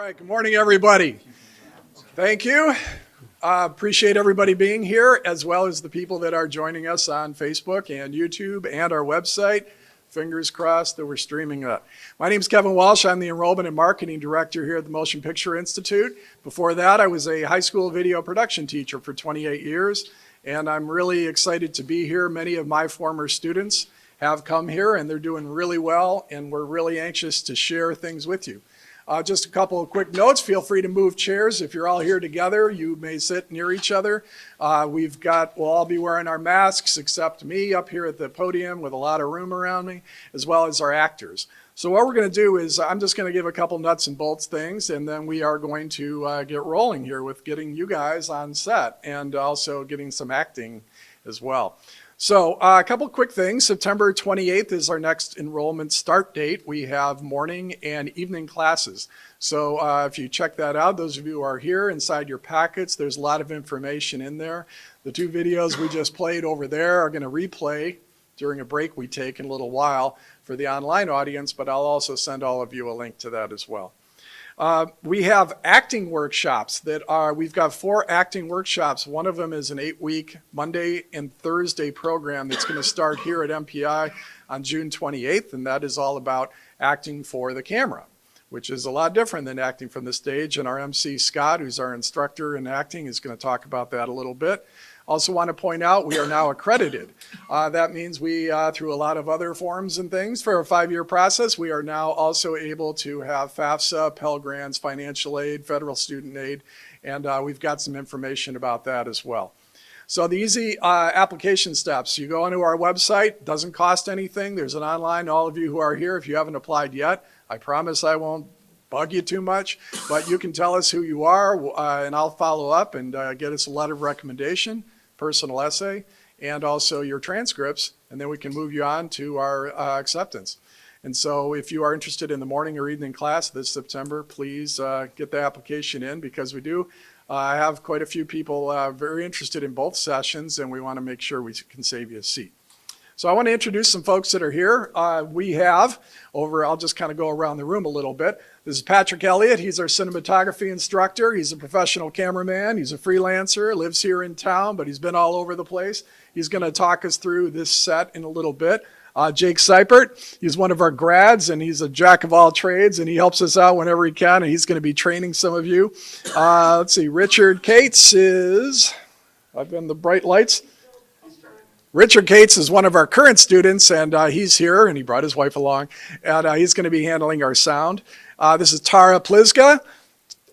right, good morning, everybody. Thank you. Appreciate everybody being here, as well as the people that are joining us on Facebook and YouTube and our website. Fingers crossed that we're streaming that. My name is Kevin Walsh. I'm the Enrollment and Marketing Director here at the Motion Picture Institute. Before that, I was a high school video production teacher for 28 years, and I'm really excited to be here. Many of my former students have come here, and they're doing really well, and we're really anxious to share things with you. Just a couple of quick notes. Feel free to move chairs. If you're all here together, you may sit near each other. We'll all be wearing our masks except me up here at the podium with a lot of room around me, as well as our actors. So what we're going to do is I'm just going to give a couple nuts and bolts things, and then we are going to get rolling here with getting you guys on set and also getting some acting as well. So a couple quick things. September 28th is our next enrollment start date. We have morning and evening classes. So if you check that out, those of you who are here inside your packets, there's a lot of information in there. The two videos we just played over there are going to replay during a break we take in a little while for the online audience, but I'll also send all of you a link to that as well. We have acting workshops we've got 4 acting workshops. One of them is an 8-week Monday and Thursday program that's going to start here at MPI on June 28th, and that is all about acting for the camera, which is a lot different than acting from the stage. And our MC, Scott, who's our instructor in acting, is going to talk about that a little bit. Also want to point out we are now accredited. That means we, through a lot of other forms and things for a 5-year process, we are now also able to have FAFSA, Pell Grants, financial aid, federal student aid, and we've got some information about that as well. So the easy application steps, you go onto our website, doesn't cost anything. There's an online, all of you who are here, if you haven't applied yet, I promise I won't bug you too much, but you can tell us who you are, and I'll follow up and get us a letter of recommendation, personal essay, and also your transcripts, and then we can move you on to our acceptance. And so if you are interested in the morning or evening class this September, please get the application in, because we do have quite a few people very interested in both sessions, and we want to make sure we can save you a seat. So I want to introduce some folks that are here. We have I'll just kind of go around the room a little bit. This is Patrick Elliott. He's our cinematography instructor. He's a professional cameraman. He's a freelancer, lives here in town, but he's been all over the place. He's going to talk us through this set in a little bit. Jake Seipert, he's one of our grads, and he's a jack of all trades, and he helps us out whenever he can, and he's going to be training some of you. Let's see, Richard Cates I've been the bright lights. Richard Cates is one of our current students, and he's here, and he brought his wife along, and he's going to be handling our sound. This is Tara Pliska.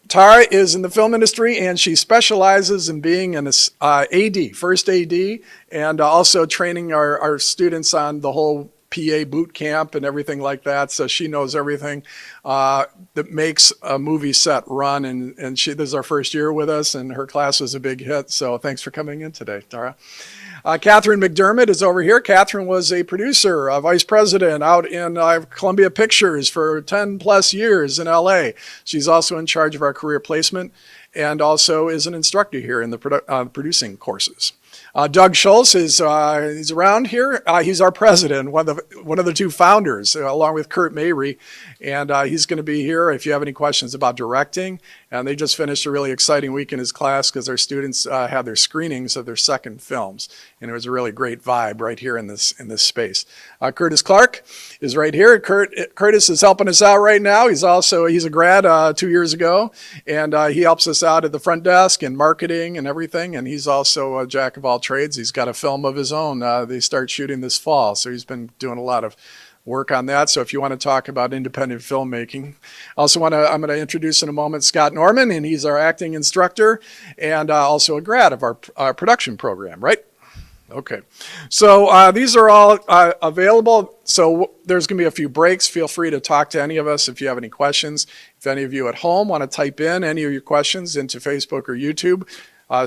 Tara is in the film industry, and she specializes in being an AD, first AD, and also training our students on the whole PA boot camp and everything like that. So she knows everything that makes a movie set run, and this is our first year with us, and her class was a big hit. So thanks for coming in today, Tara. Catherine McDermott is over here. Catherine was a producer, a vice president out in Columbia Pictures for 10 plus years in LA. She's also in charge of our career placement and also is an instructor here in the producing courses. Doug Schultz he's around here. He's our president, one of the two founders, along with Kurt Mabry, and he's going to be here if you have any questions about directing. And they just finished a really exciting week in his class because our students had their screenings of their second films, and it was a really great vibe right here in this space. Curtis Clark is right here. Curtis is helping us out right now. He's a grad 2 years ago, and he helps us out at the front desk and marketing and everything. And he's also a jack of all trades. He's got a film of his own. They start shooting this fall, so he's been doing a lot of work on that. So if you want to talk about independent filmmaking, I'm going to introduce in a moment Scott Norman, and he's our acting instructor and also a grad of our production program, right? Okay, so these are all available. So there's going to be a few breaks. Feel free to talk to any of us if you have any questions. If any of you at home want to type in any of your questions into Facebook or YouTube,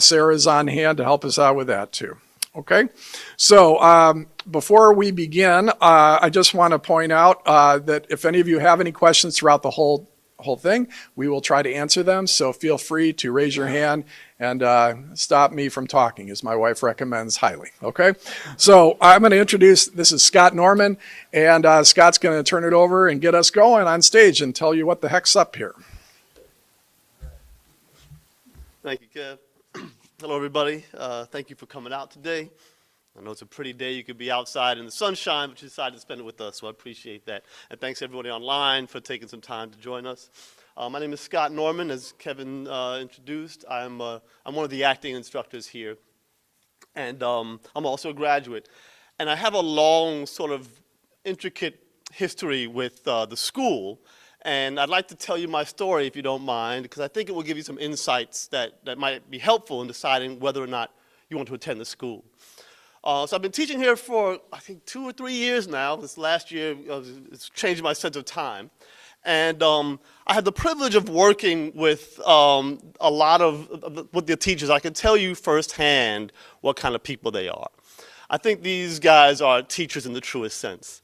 Sarah's on hand to help us out with that too. Okay, so before we begin, I just want to point out that if any of you have any questions throughout the whole thing, we will try to answer them. So feel free to raise your hand and stop me from talking, as my wife recommends highly. Okay, so I'm going to introduce, this is Scott Norman, and Scott's going to turn it over and get us going on stage and tell you what the heck's up here. Thank you, Kev. Hello, everybody. Thank you for coming out today. I know it's a pretty day. You could be outside in the sunshine, but you decided to spend it with us, so I appreciate that. And thanks, everybody online, for taking some time to join us. My name is Scott Norman, as Kevin introduced. I'm one of the acting instructors here, and I'm also a graduate. And I have a long, sort of intricate history with the school. And I'd like to tell you my story, if you don't mind, because I think it will give you some insights that might be helpful in deciding whether or not you want to attend the school. So I've been teaching here for, I think, 2 or 3 years now. This last year, it's changed my sense of time. And I had the privilege of working with a lot of with the teachers. I can tell you firsthand what kind of people they are. I think these guys are teachers in the truest sense.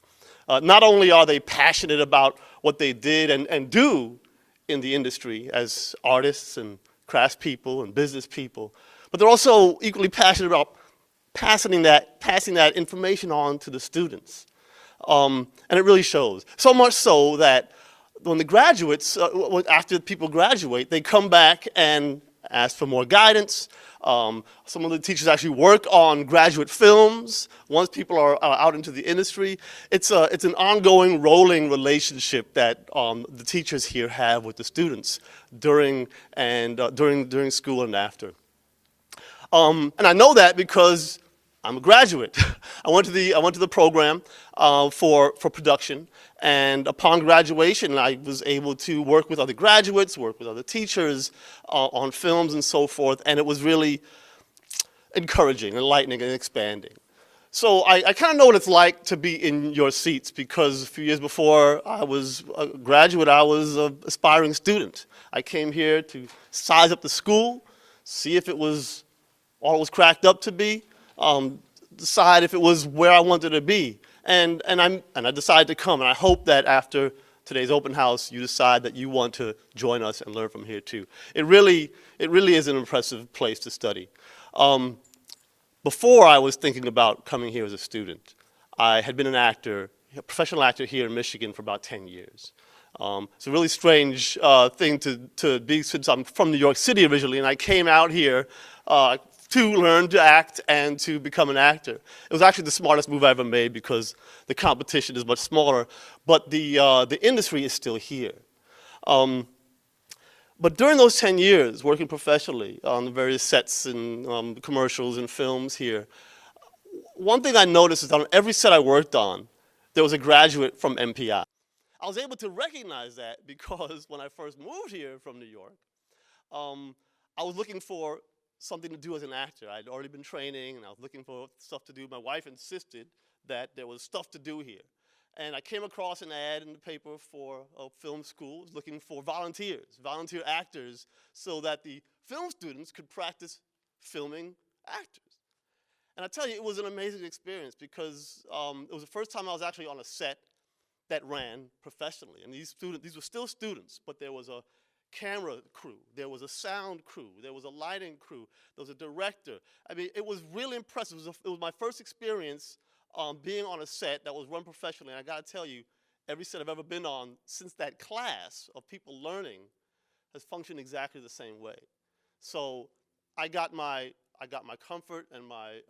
Not only are they passionate about what they did and do in the industry as artists and craftspeople and business people, but they're also equally passionate about passing that information on to the students. And it really shows. So much so that when the graduates, after people graduate, they come back and ask for more guidance. Some of the teachers actually work on graduate films once people are out into the industry. It's an ongoing, rolling relationship that the teachers here have with the students during school and after. And I know that because I'm a graduate. I went to the program for production, and upon graduation, I was able to work with other graduates, work with other teachers on films and so forth, and it was really encouraging, enlightening, and expanding. So I kind of know what it's like to be in your seats, because a few years before I was a graduate, I was an aspiring student. I came here to size up the school, see if it was all it was cracked up to be, decide if it was where I wanted to be. And I decided to come, and I hope that after today's open house, you decide that you want to join us and learn from here too. It really is an impressive place to study. Before I was thinking about coming here as a student, I had been an actor, a professional actor here in Michigan for about 10 years. It's a really strange thing to be, since I'm from New York City originally, and I came out here to learn to act and to become an actor. It was actually the smartest move I ever made, because the competition is much smaller, but the industry is still here. But during those 10 years, working professionally on the various sets and commercials and films here, one thing I noticed is that on every set I worked on, there was a graduate from MPI. I was able to recognize that because when I first moved here from New York, I was looking for something to do as an actor. I'd already been training, and I was looking for stuff to do. My wife insisted that there was stuff to do here. And I came across an ad in the paper for a film school looking for volunteers, volunteer actors, so that the film students could practice filming actors. And I tell you, it was an amazing experience, because it was the first time I was actually on a set that ran professionally. And these were still students, but there was a camera crew, there was a sound crew, there was a lighting crew, there was a director. I mean, it was really impressive. It was my first experience being on a set that was run professionally. And I gotta tell you, every set I've ever been on since that class of people learning has functioned exactly the same way. So I got my comfort and my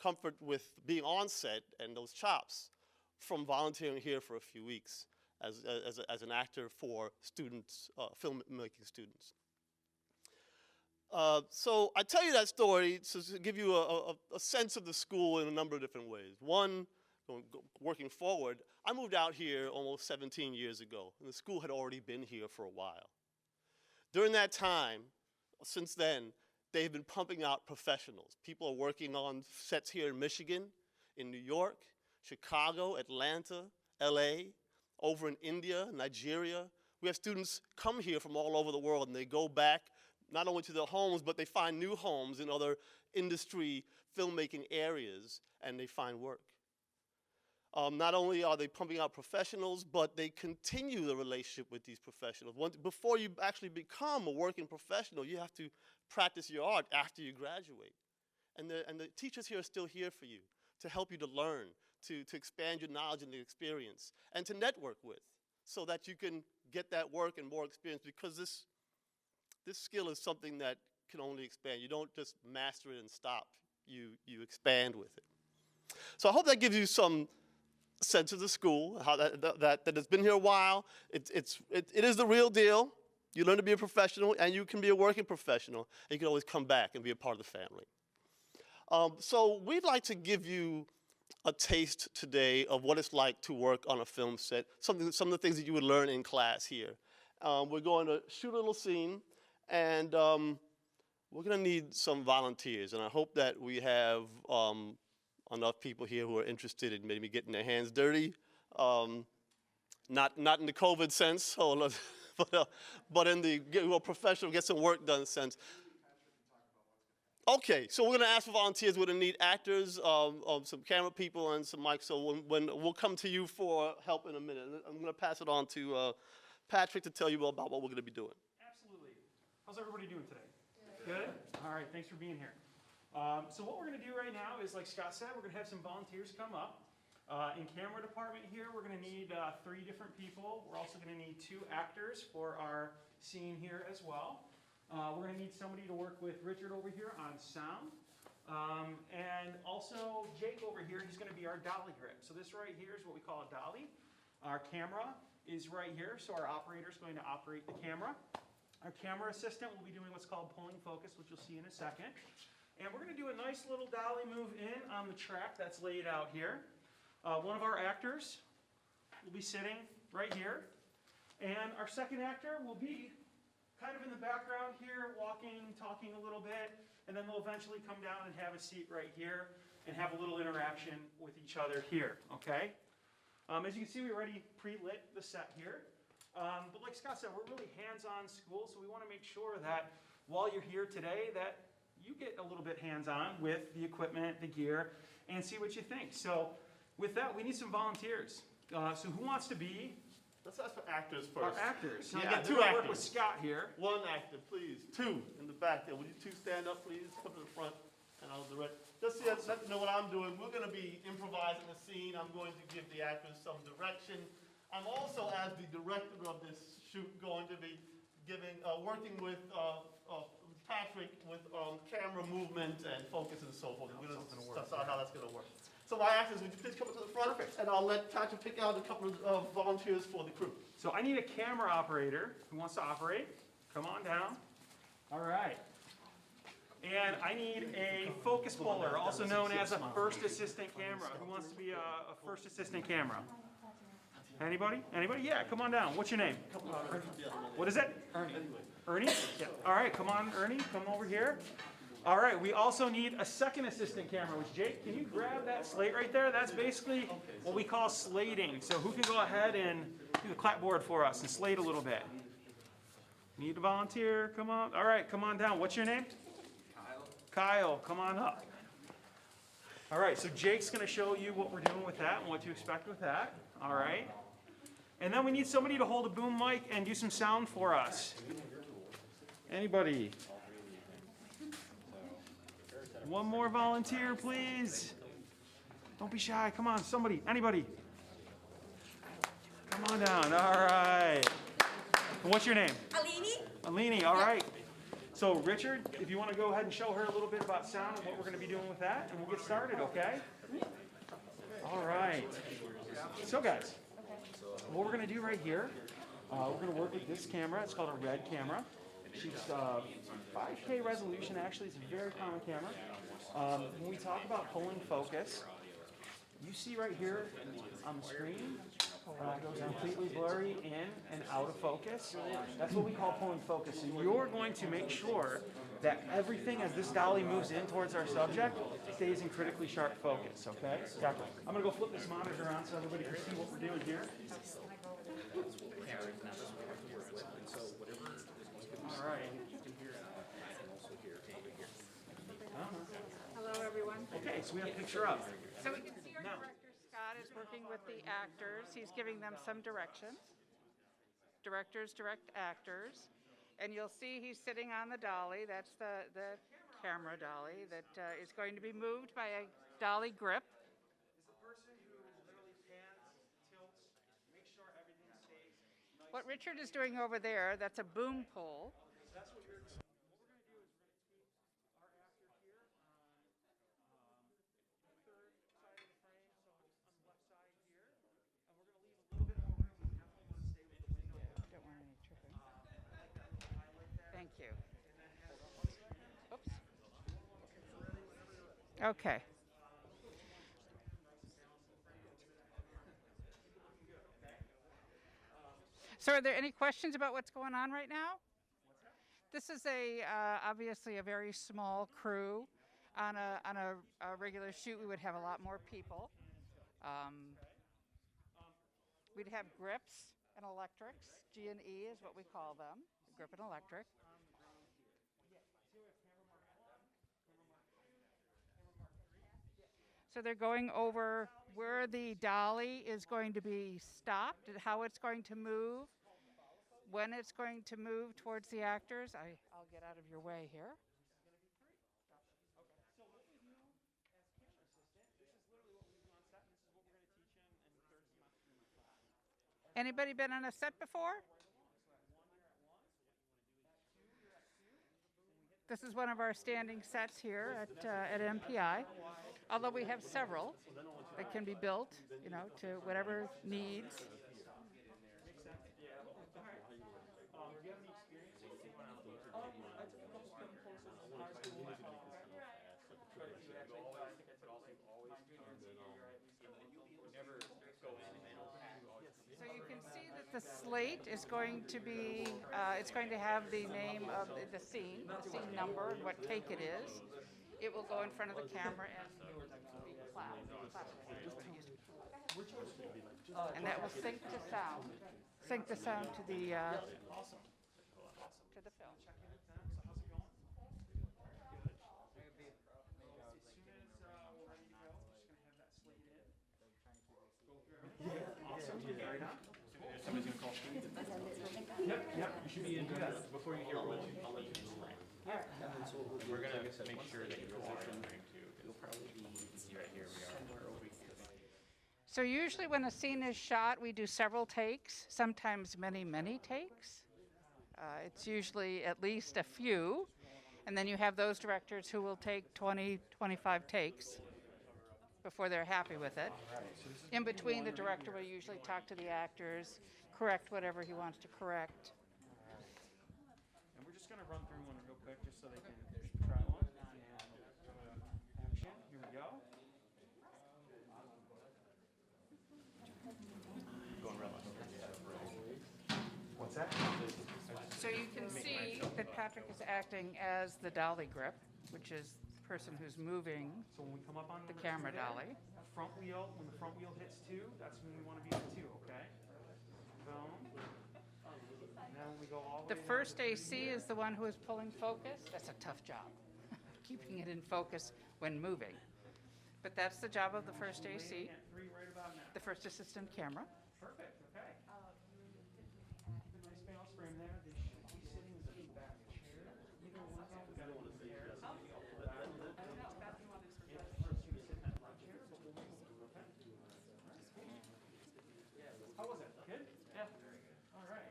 comfort with being on set and those chops from volunteering here for a few weeks as an actor for students, filmmaking students. So I tell you that story to give you a sense of the school in a number of different ways. One, working forward, I moved out here almost 17 years ago, and the school had already been here for a while. During that time, since then, they've been pumping out professionals. People are working on sets here in Michigan, in New York, Chicago, Atlanta, LA, over in India, Nigeria. We have students come here from all over the world, and they go back not only to their homes, but they find new homes in other industry filmmaking areas, and they find work. Not only are they pumping out professionals, but they continue the relationship with these professionals. Before you actually become a working professional, you have to practice your art after you graduate. And the teachers here are still here for you, to help you to learn, to expand your knowledge and the experience, and to network with, so that you can get that work and more experience, because this skill is something that can only expand. You don't just master it and stop. You expand with it. So I hope that gives you some sense of the school, how that has been here a while. It is the real deal. You learn to be a professional, and you can be a working professional. And you can always come back and be a part of the family. So we'd like to give you a taste today of what it's like to work on a film set, some of the things that you would learn in class here. We're going to shoot a little scene, and we're going to need some volunteers. And I hope that we have enough people here who are interested in maybe getting their hands dirty. Not in the COVID sense, but in the professional, get some work done sense. Okay, so we're going to ask for volunteers. We're going to need actors, some camera people, and some mics. So when we'll come to you for help in a minute. I'm going to pass it on to Patrick to tell you about what we're going to be doing. Absolutely. How's everybody doing today? Good? All right, thanks for being here. So what we're going to do right now is, like Scott said, we're going to have some volunteers come up. In camera department here, we're going to need 3 different people. We're also going to need 2 actors for our scene here as well. We're going to need somebody to work with Richard over here on sound. And also Jake over here, he's going to be our dolly grip. So this right here is what we call a dolly. Our camera is right here, so our operator is going to operate the camera. Our camera assistant will be doing what's called pulling focus, which you'll see in a second. And we're going to do a nice little dolly move in on the track that's laid out here. One of our actors will be sitting right here. And our second actor will be kind of in the background here, walking, talking a little bit. And then they'll eventually come down and have a seat right here and have a little interaction with each other here, okay? As you can see, we already pre-lit the set here. But like Scott said, we're really hands-on school, so we want to make sure that while you're here today, that you get a little bit hands-on with the equipment, the gear, and see what you think. So with that, we need some volunteers. So who wants to be Let's ask for actors first. our actors? Yeah, I got 2 actors. Work with Scott here. 1 actor, please. 2 in the back there. Would you 2 stand up, please? Come to the front, and I'll direct. Just so let you know what I'm doing. We're going to be improvising the scene. I'm going to give the actors some direction. I'm also, as the director of this shoot, going to be working with Patrick with camera movement and focus and so forth. We're going to decide how that's going to work. So my actors, would you please come up to the front? And I'll let Patrick pick out a couple of volunteers for the crew. So I need a camera operator who wants to operate. Come on down. All right. And I need a focus puller, also known as a first assistant camera. Who wants to be a first assistant camera? Anybody? Anybody? Yeah, come on down. What's your name? What is it? Ernie. Ernie? Yeah. All right, come on, Ernie. Come over here. All right, we also need a second assistant camera, which Jake, can you grab that slate right there? That's basically what we call slating. So who can go ahead and do the clapboard for us and slate a little bit? Need a volunteer? Come on. All right, come on down. What's your name? Kyle. Kyle, come on up. All right, so Jake's going to show you what we're doing with that and what to expect with that. All right. And then we need somebody to hold a boom mic and do some sound for us. Anybody? One more volunteer, please. Don't be shy. Come on, somebody. Anybody? Come on down. All right. And what's your name? Alini? Alini, all right. So Richard, if you want to go ahead and show her a little bit about sound and what we're going to be doing with that, and we'll get started, okay? All right. So guys, what we're going to do right here, we're going to work with this camera. It's called a RED camera. Shoots 5K resolution. Actually, it's a very common camera. When we talk about pulling focus, you see right here on the screen, it goes completely blurry in and out of focus. That's what we call pulling focus. So you're going to make sure that everything as this dolly moves in towards our subject stays in critically sharp focus, okay? Gotcha. I'm going to go flip this monitor on so everybody can see what we're doing here. All right. Hello, everyone. Okay, so we have a picture up. So we can see our director, Scott, is working with the actors. He's giving them some directions. Directors direct actors. And you'll see he's sitting on the dolly. That's the camera dolly that is going to be moved by a dolly grip. Is the person who literally pans, tilts, makes sure everything stays nice. What Richard is doing over there, that's a boom pole. That's what you're doing. What we're going to do is we're going to Okay. So are there any questions about what's going on right now? This is obviously a very small crew. On a regular shoot, we would have a lot more people. We'd have grips and electrics. G&E is what we call them, grip and electric. So they're going over where the dolly is going to be stopped and how it's going to move, when it's going to move towards the actors. I'll get out of your way here. Anybody been on a set before? This is one of our standing sets here at MPI, although we have several that can be built, you know, to whatever needs. So you can see that the slate is going to be, it's going to have the name of the scene number, and what take it is. It will go in front of the camera and be clapped. And that will sync to sound. Sync the sound to the film. Somebody's gonna call Steve. Yep, you should be in before you hear rolling. We're gonna make sure that you're positioned. You'll probably be right here. We are. So usually when a scene is shot, we do several takes, sometimes many, many takes. It's usually at least a few. And then you have those directors who will take 20, 25 takes before they're happy with it. In between, the director will usually talk to the actors, correct whatever he wants to correct. And we're just gonna run through one real quick just so they can try one. And action, here we go. What's that? So you can see that Patrick is acting as the dolly grip, which is the person who's moving So when we come up on the camera dolly. front wheel, when the front wheel hits 2, that's when we want to be at 2, okay? Boom. And then we go all the The way first AC is the one who is pulling focus. That's a tough job, keeping it in focus when moving. But that's the job of the first AC, down at 3 right about now. the first assistant camera. Perfect, okay. Keep a nice balance frame there. They should be sitting in the back chair. Either one of them, we got one of the chairs. How was it? Good? Yeah. All right.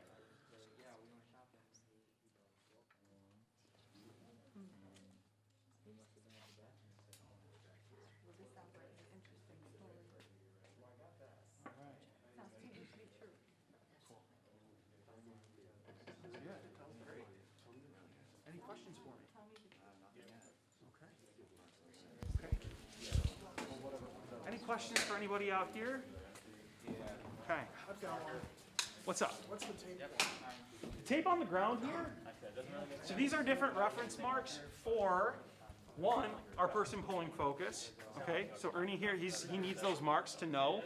Any questions for me? Okay. Any questions for anybody out here? Okay. I've got one. What's up? What's the tape? Tape on the ground here. So these are different reference marks for, one, our person pulling focus. Okay, so Ernie here, he needs those marks to know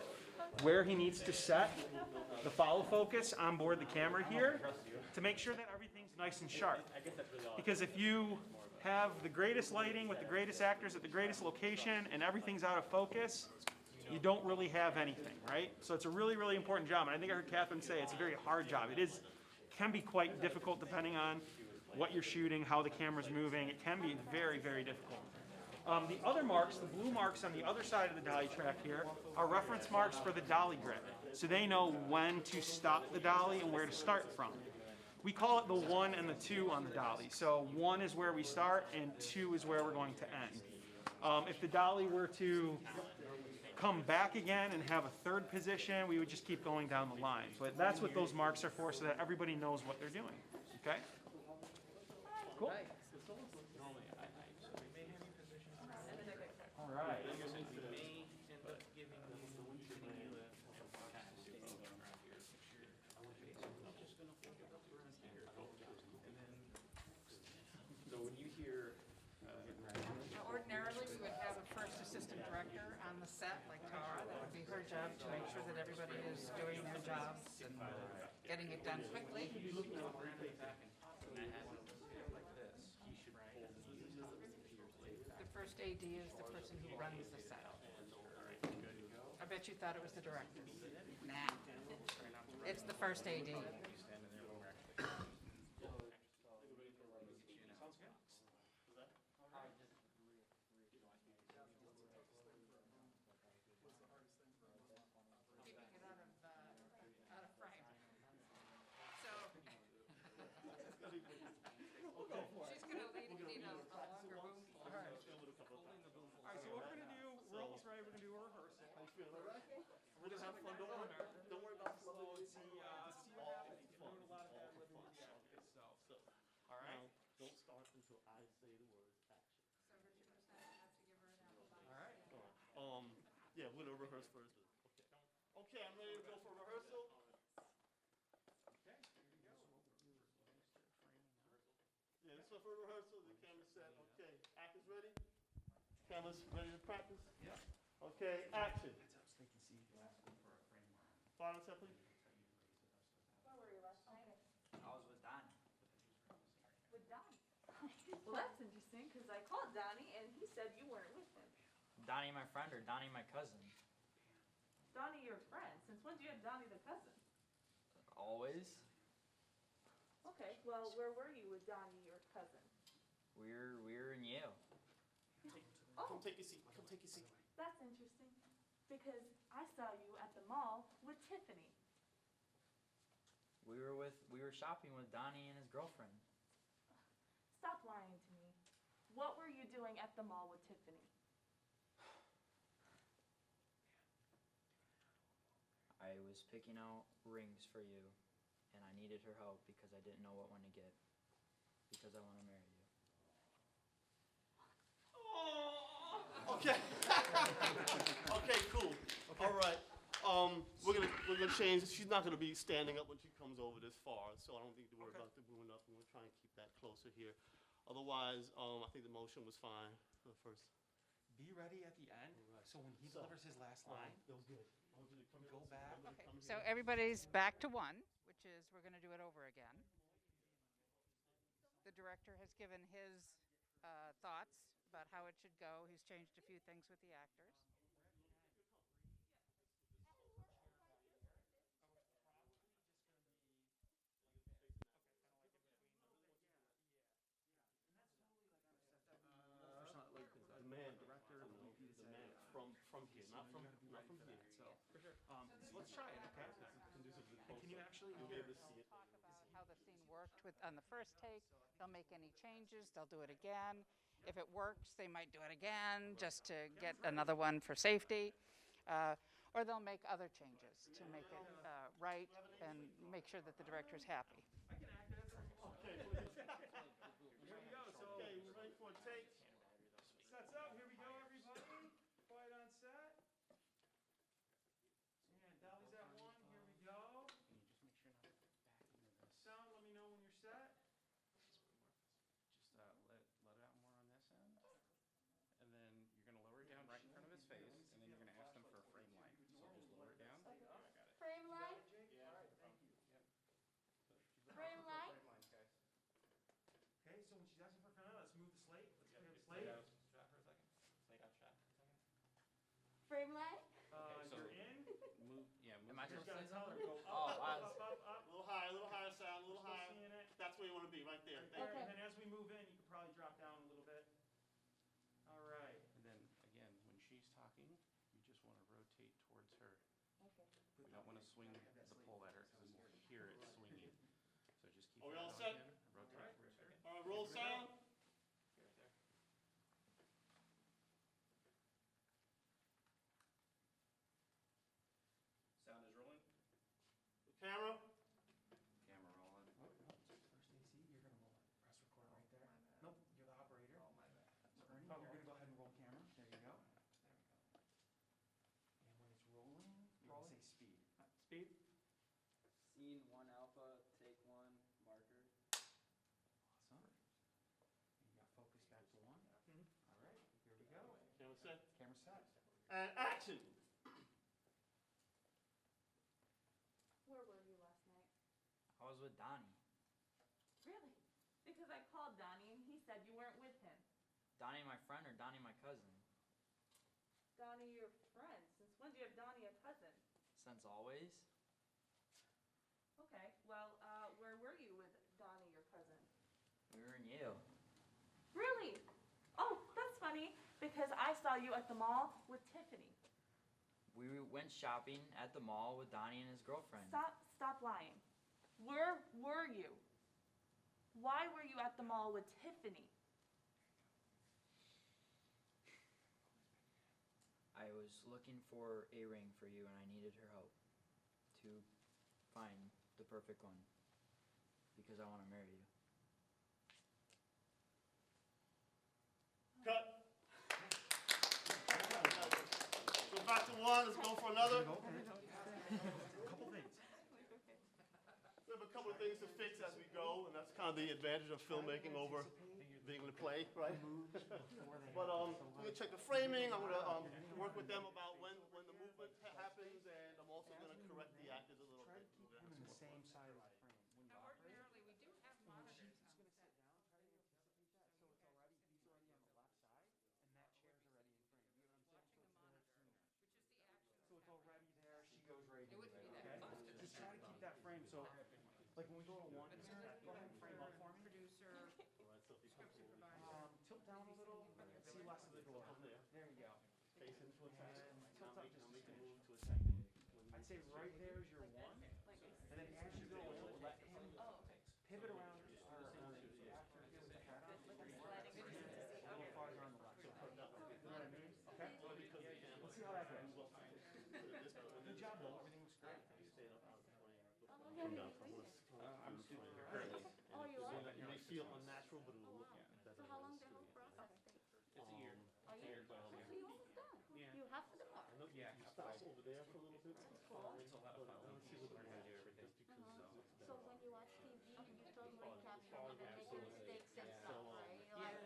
where he needs to set the follow focus on board the camera here to make sure that everything's nice and sharp. Because if you have the greatest lighting with the greatest actors at the greatest location and everything's out of focus, you don't really have anything, right? So it's a really, really important job. And I think I heard Catherine say it's a very hard job. It can be quite difficult depending on what you're shooting, how the camera's moving. It can be very, very difficult. The other marks, the blue marks on the other side of the dolly track here, are reference marks for the dolly grip. So they know when to stop the dolly and where to start from. We call it the 1 and the 2 on the dolly. So 1 is where we start and 2 is where we're going to end. If the dolly were to come back again and have a third position, we would just keep going down the line. But that's what those marks are for, so that everybody knows what they're doing. Okay? Cool. All right. So when you hear, Now, ordinarily, we would have a first assistant director on the set, like Tara. That would be her job to make sure that everybody is doing their jobs and getting it done quickly. The first AD is the person who runs the set. I bet you thought it was the director. Nah. It's the first AD. Keeping it out of frame. So. She's gonna need a longer boom. All right, so what we're gonna do, we're almost ready, we're gonna do a rehearsal. We're gonna have fun. Don't worry about So see what happens. We're doing a lot of ad libbing with the actors, so. All right. Now, don't start until I say the words action. So Richard was gonna have to give her an apple bite. All right. Yeah, we're gonna rehearse first. Okay, I'm ready to go for rehearsal. Okay, here we go. Yeah, this is for rehearsal. The camera's set. Okay, actors ready? Cameras ready to practice? Yeah. Okay, action. Final set, please. Where were you last night? I was with Donnie. With Donnie. Well, that's interesting, because I called Donnie and he said you weren't with him. Donnie my friend or Donnie my cousin? Donnie your friend. Since when do you have Donnie the cousin? Always. Okay, well, where were you with Donnie your cousin? We were in Yale. Oh, Come take your seat. Come take your seat. that's interesting, because I saw you at the mall with Tiffany. We were shopping with Donnie and his girlfriend. Stop lying to me. What were you doing at the mall with Tiffany? I was picking out rings for you, and I needed her help because I didn't know what one to get. Because I want to marry you. Okay. Okay, cool. All right. We're gonna change. She's not gonna be standing up when she comes over this far, so I don't think to worry about the moving up. We're gonna try and keep that closer here. Otherwise, I think the motion was fine for the first. be ready at the end, so when he delivers his last line, That was good. I want you to come go back. Okay, so everybody's back to one, which is we're gonna do it over again. The director has given his thoughts about how it should go. He's changed a few things with the actors. The man from here, not from here. So, let's try it, okay? And can you actually You'll be able to see it. Talk about how the scene worked on the first take. They'll make any changes, they'll do it again. If it works, they might do it again just to get another one for safety. Or they'll make other changes to make it right and make sure that the director's happy. I can act as Okay, Here we go, so okay, we're ready for a take. sets up, here we go, everybody. Quiet on set. And Dolly's at one, here we go. Sound, let me know when you're set. just let it out more on this end, and then you're gonna lower it down right in front of his face, and then you're gonna ask them for a frame line. So just lower it down. I got it. Frame line? Frame line? Frame line, guys. Okay, so when she's asking for a frame, let's move the slate. Let's clear the slate. Shot for a second. Slate out shot for a second. Frame line? so- You're in. Move, yeah, move. Am I You just supposed gotta to tell her, say go something? Oh, up, I up, was- up, up, up. A little higher sound, a little Still higher. seeing it. That's where you want to be, right there. There, Okay. and then as we move in, you can probably drop down a little bit. All right. And then, again, when she's talking, you just wanna rotate towards her. Okay. We don't wanna swing the pole at her, cause then we'll hear it swinging. So just keep Are we that all going set? in, rotate towards her. All right, roll sound. Right there. Sound is rolling. Camera. Camera rolling. First AC, you're gonna roll it. Press record right there. Nope, you're the operator. Oh, my bad. Ernie, you're gonna go ahead and roll camera. There you go. set. Camera set. And action. Where were you last night? I was with Donnie. Really? Because I called Donnie and he said you weren't with him. Donnie my friend or Donnie my cousin? Donnie, your friend. Since when do you have Donnie a cousin? Since always. Okay, well, where were you with Donnie, your cousin? We were in Yale. Really? Oh, that's funny, because I saw you at the mall with Tiffany. We went shopping at the mall with Donnie and his girlfriend. Stop lying. Where were you? Why were you at the mall with Tiffany? I was looking for a ring for you and I needed her help to find the perfect one because I want to marry you. Cut. Go back to one, let's go for another. Couple things. We have a couple of things to fix as we go, and that's kind of the advantage of filmmaking over being able to play, right? But I'm gonna check the framing. I'm gonna work with them about when the movement happens, and I'm also gonna correct the actors a little bit. Keep him in the same side of the frame. When you operate, Ordinarily, we do have monitors he's on gonna set. sit down, try to anticipate that, so it's already, he's already on the left side, and that chair's already in frame. You know what I'm saying? So it's there soon. Which is the action. So it's already there, she goes right It wouldn't into be it, that okay? close to Just try to keep that frame, so, like when we go to one, go ahead and frame up for me. Producer, script supervisor. Tilt down a little, see less of the door. There you go. Face into attack. And tilt up just a Make a smidge. move to attack. I'd say right there is your one, and then as you go in, let him pivot around, or after he gets the hat on, a little farther on the left side. You know what I mean? Okay? Let's see how that goes. Good job, though, everything was great. I'm super Oh, you are? It may feel unnatural, but it will look better. So how long the whole process take? It's a year. A year? So you almost done? You have to do it. Yeah. You stop over there for a little bit. It's a lot of fun. Learn how to do everything. So when you watch TV, you film recaps from them making mistakes and stuff, right? You're like,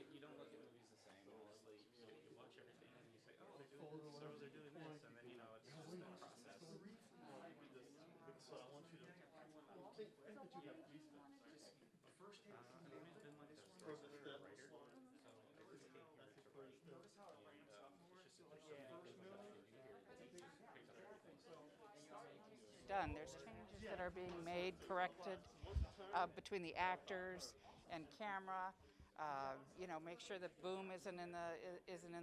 You don't look at movies the same, honestly. You watch everything and you say, oh, they're doing this, or they're doing this, and then, you know, it's just a process. So I want you to think that you have three steps. First take, It's been like this First for step. a writer, so it's a character part. notice how it ramps up more. It's just like the first move. Done. There's changes that are being made, corrected between the actors and camera. You know, make sure that boom isn't in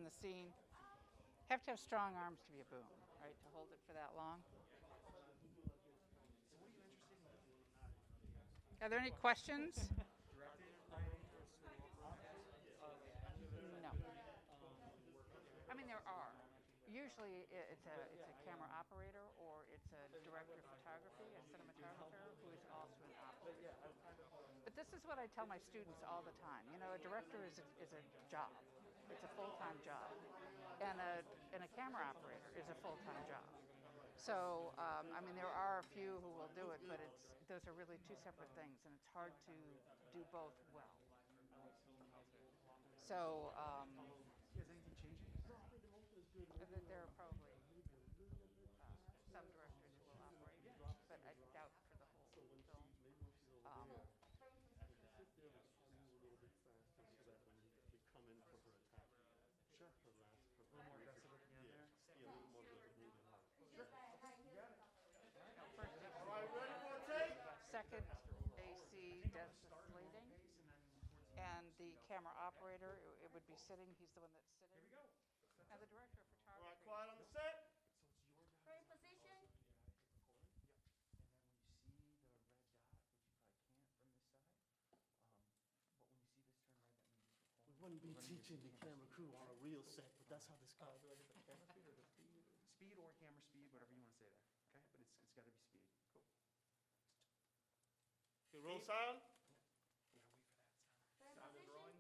the scene. Have to have strong arms to be a boom, right? To hold it for that long. Are there any questions? No. I mean, there are. Usually it's a camera operator or it's a director of photography, a cinematographer who is also an operator. But this is what I tell my students all the time. You know, a director is a job. It's a full-time job. And a camera operator is a full-time job. So, I mean, there are a few who will do it, but those are really two separate things, and it's hard to do both well. So, Is anything changing? there are probably some directors who will operate, but I doubt for the whole film. Come in for her attack. Sure. Her last, her A little more aggressive at the end there. yeah, a little more aggressive movement. All right, ready for a take? Second AC does the slating, and the camera operator, it would be sitting, he's the one that's sitting. Here we go. And the director of All right, photography. quiet on the set. So it's your guy. Frame position. And then when you see the red dot, which you probably can't from this side, but when you see this turn red, that means it's We recording. wouldn't be teaching the camera crew on a real set, but that's how this goes. Speed or camera speed, whatever you want to say there. Okay, but it's got to be speed. Cool. Okay, roll sound. We gotta wait for that sound. Frame position.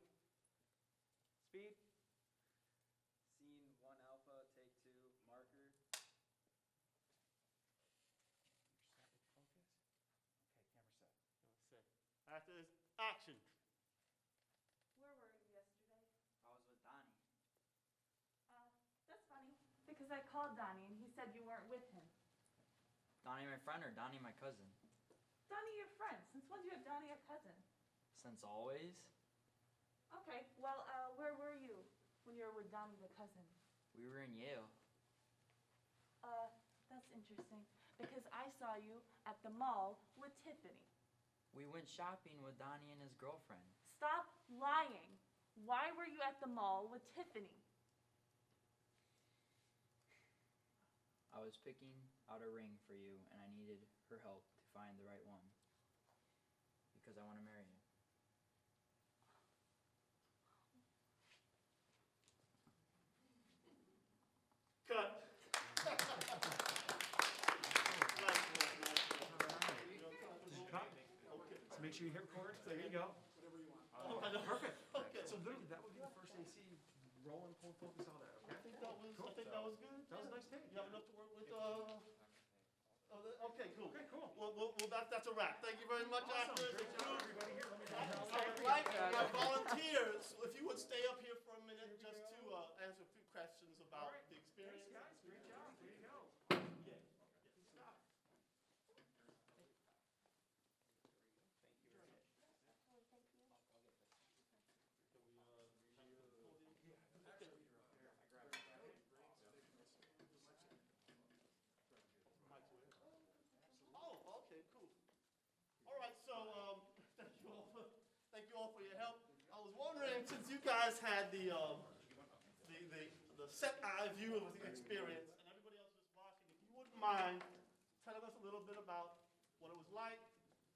Speed. Scene 1 alpha, take 2, marker. You're set with focus. Okay, camera set. Set. After this, action. Where were you yesterday? I was with Donnie. Because I called Donnie and he said you weren't with him. Donnie, my friend, or Donnie, my cousin? Donnie, your friend. Since when do you have Donnie a cousin? Since always. Okay, well, where were you when you were with Donnie the cousin? We were in Yale. That's interesting. Because I saw you at the mall with Tiffany. We went shopping with Donnie and his girlfriend. Stop lying. Why were you at the mall with Tiffany? I was picking out a ring for you, and I needed her help to find the right one. Because I want to marry you. Cut. So make sure you hit record. There you go. Perfect. Okay. So literally, that would be the first AC rolling, full focus, all that. Okay. I think that was good. That was a nice take. You have enough to work with, okay, cool. Okay, cool. Well, that's a wrap. Thank you very much, Awesome. actors. Great job, everybody here. Let me I'd like our volunteers, if you would stay up here for a minute just to answer a few questions about the experience. Thanks, guys. Great job. There you go. Yeah. Good stuff. Oh, okay, cool. All right, so thank you all for your help. I was wondering, since you guys had the set eye view of the experience, and everybody else was watching, if you wouldn't mind telling us a little bit about what it was like,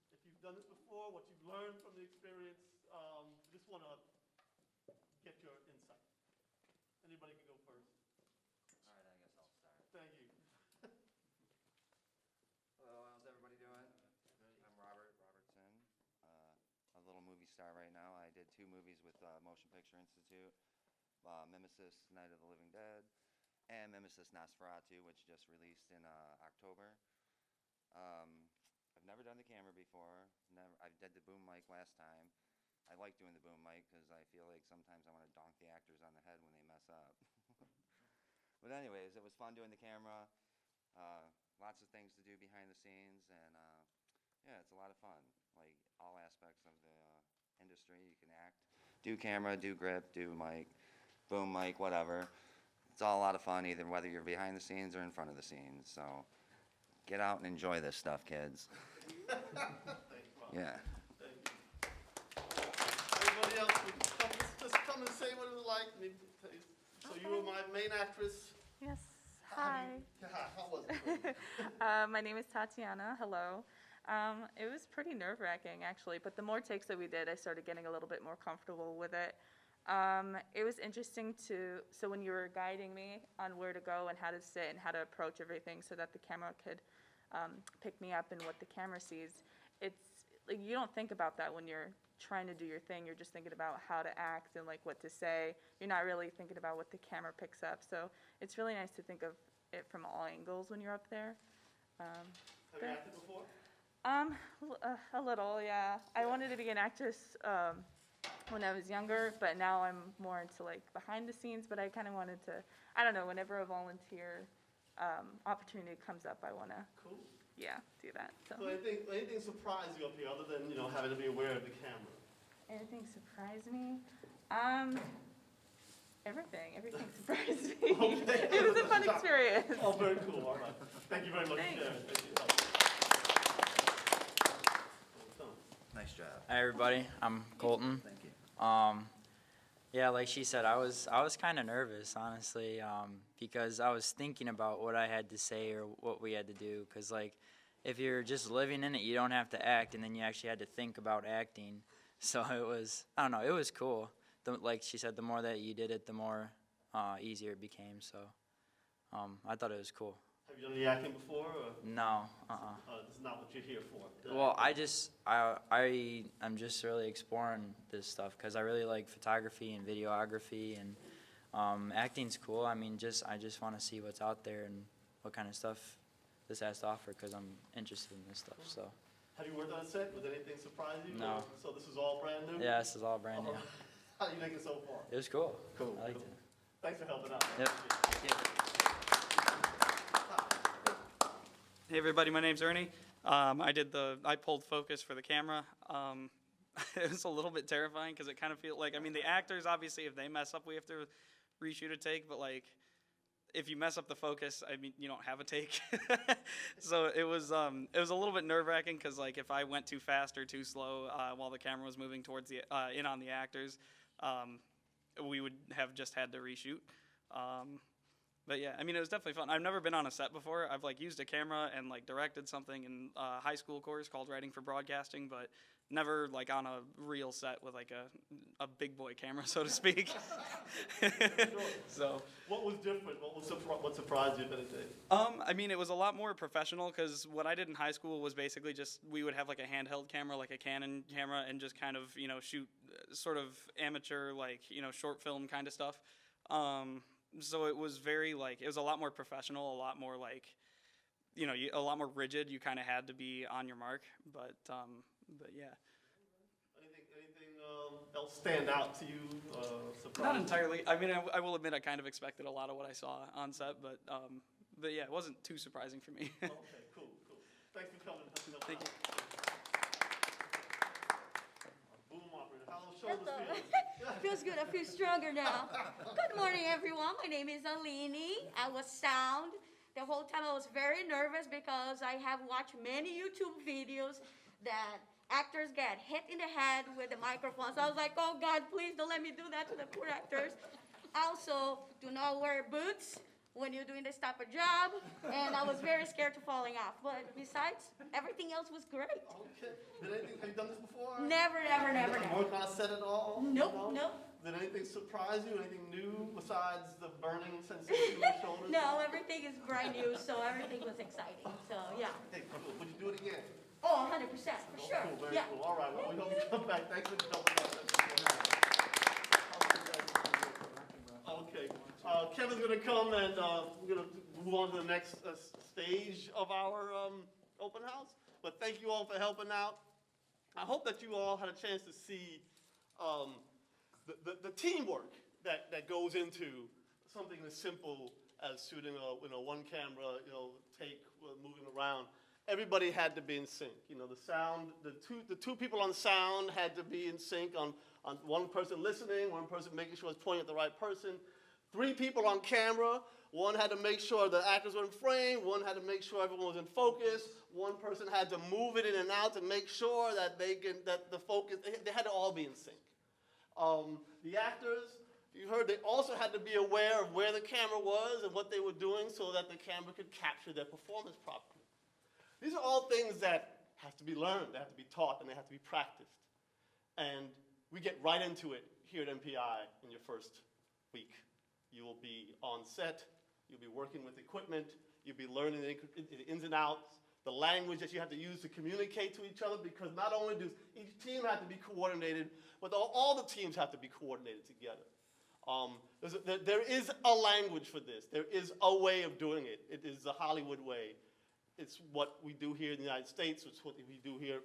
if you've done this before, what you've learned from the experience. Just want to get your insight. Anybody can go first. All right, I guess I'll start. Thank you. Hello, how's everybody doing? I'm Robertson, a little movie star right now. I did 2 movies with Motion Picture Institute, Mimesis, Night of the Living Dead, and Mimesis Nosferatu, which just released in October. I've never done the camera before. I did the boom mic last time. I like doing the boom mic because I feel like sometimes I want to donk the actors on the head when they mess up. But anyways, it was fun doing the camera. Lots of things to do behind the scenes, and yeah, it's a lot of fun. Like all aspects of the industry, you can act, do camera, do grip, do mic, boom mic, whatever. It's all a lot of fun, either whether you're behind the scenes or in front of the scenes. So get out and enjoy this stuff, kids. Yeah. Everybody else, just come and say what it was like. So you were my main actress. Yes. Hi. How was it? My name is Tatiana. Hello. It was pretty nerve-wracking, actually, but the more takes that we did, I started getting a little bit more comfortable with it. It was interesting so when you were guiding me on where to go and how to sit and how to approach everything so that the camera could pick me up and what the camera sees, it's like you don't think about that when you're trying to do your thing. You're just thinking about how to act and like what to say. You're not really thinking about what the camera picks up. So it's really nice to think of it from all angles when you're up there. Have you acted before? A little, yeah. I wanted to be an actress when I was younger, but now I'm more into like behind the scenes. But I kind of wanted to, I don't know, whenever a volunteer opportunity comes up, I want to, Cool. yeah, do that. So So anything surprise you up here other than, having to be aware of the camera? anything surprised me? Everything surprised me. Okay. It was a fun experience. Oh, very cool. All right. Thank you very much. Thanks. Sharon. Thank you. Nice job. Hi everybody, I'm Colton. Thank you. Yeah, like she said, I was kind of nervous, honestly, because I was thinking about what I had to say or what we had to do. Because like, if you're just living in it, you don't have to act, and then you actually had to think about acting. So it was, I don't know, it was cool. Like she said, the more that you did it, the more easier it became. So I thought it was cool. Have you done any acting before? Or? No, This is not what you're here for. Well, I'm just really exploring this stuff because I really like photography and videography, and acting's cool. I mean, I just want to see what's out there and what kind of stuff this has to offer because I'm interested in this stuff. So. Have you worked on a set? Was anything surprise you? No. So this is all brand new? Yeah, this is all brand new. How are you making it so far? It was cool. Cool. I liked it. Thanks for helping out. Yep. Appreciate it. Hey everybody, my name's Ernie. I pulled focus for the camera. It was a little bit terrifying because it kind of feels like, I mean, the actors, obviously, if they mess up, we have to reshoot a take, but like, if you mess up the focus, I mean, you don't have a take. So it was a little bit nerve-wracking because like, if I went too fast or too slow while the camera was moving towards the, in on the actors, we would have just had to reshoot. But yeah, I mean, it was definitely fun. I've never been on a set before. I've like used a camera and like directed something in a high school course called Writing for Broadcasting, but never like on a real set with like a big boy camera, so to speak. So. What was different? What surprised you about it? I mean, it was a lot more professional because what I did in high school was basically just, we would have like a handheld camera, like a Canon camera, and just kind of, you know, shoot sort of amateur, like, you know, short film kind of stuff. So it was very like, it was a lot more professional, a lot more like, you know, a lot more rigid. You kind of had to be on your mark, but yeah. Anything else stand out to you? Surprise? Not entirely. I mean, I will admit I kind of expected a lot of what I saw on set, but yeah, it wasn't too surprising for me. Okay, cool. Thanks for coming. Thank you. Boom operator, how those shoulders feel? Feels good. I feel stronger now. Good morning, everyone. My name is Alini. I was sound. The whole time I was very nervous because I have watched many YouTube videos that actors get hit in the head with the microphone. So I was like, oh God, please don't let me do that to the poor actors. Also, do not wear boots when you're doing this type of job. And I was very scared to falling off. But besides, everything else was great. Okay. Have you done this before? Never. Work on a set at all? Nope. Did anything surprise you? Anything new besides the burning sensation in your shoulders? No, everything is brand new, so everything was exciting. So, yeah. Hey, cool. Would you do it again? Oh, 100%, for sure. Cool, very Yeah. cool. All right, well, we hope you come back. Thanks for jumping on. Okay, Kevin's gonna come and we're gonna move on to the next stage of our open house. But thank you all for helping out. I hope that you all had a chance to see the teamwork that goes into something as simple as shooting a one camera, take moving around. Everybody had to be in sync. The sound, the two people on sound had to be in sync on one person listening, one person making sure it's pointing at the right person. 3 people on camera. One had to make sure the actors were in frame. One had to make sure everyone was in focus. One person had to move it in and out to make sure that the focus, they had to all be in sync. The actors, you heard, they also had to be aware of where the camera was and what they were doing so that the camera could capture their performance properly. These are all things that have to be learned, they have to be taught, and they have to be practiced. And we get right into it here at MPI in your first week. You will be on set, you'll be working with equipment, you'll be learning the ins and outs, the language that you have to use to communicate to each other, because not only does each team have to be coordinated, but all the teams have to be coordinated together. There is a language for this. There is a way of doing it. It is the Hollywood way. It's what we do here in the United States. It's what we do here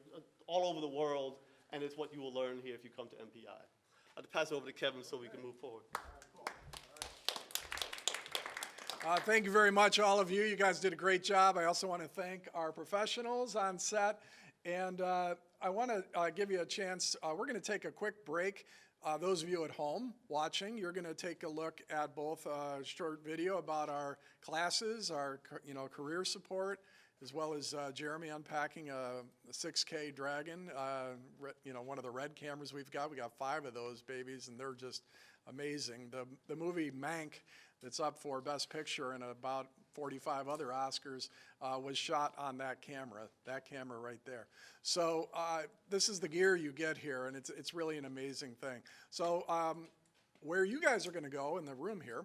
all over the world, and it's what you will learn here if you come to MPI. I'll pass it over to Kevin so we can move forward. Thank you very much, all of you. You guys did a great job. I also want to thank our professionals on set. And I want to give you a chance. We're going to take a quick break. Those of you at home watching, you're going to take a look at both a short video about our classes, our career support, as well as Jeremy unpacking a 6K Dragon, one of the red cameras we've got. We got 5 of those babies, and they're just amazing. The movie Mank, that's up for Best Picture and about 45 other Oscars, was shot on that camera right there. So this is the gear you get here, and it's really an amazing thing. So where you guys are going to go in the room here,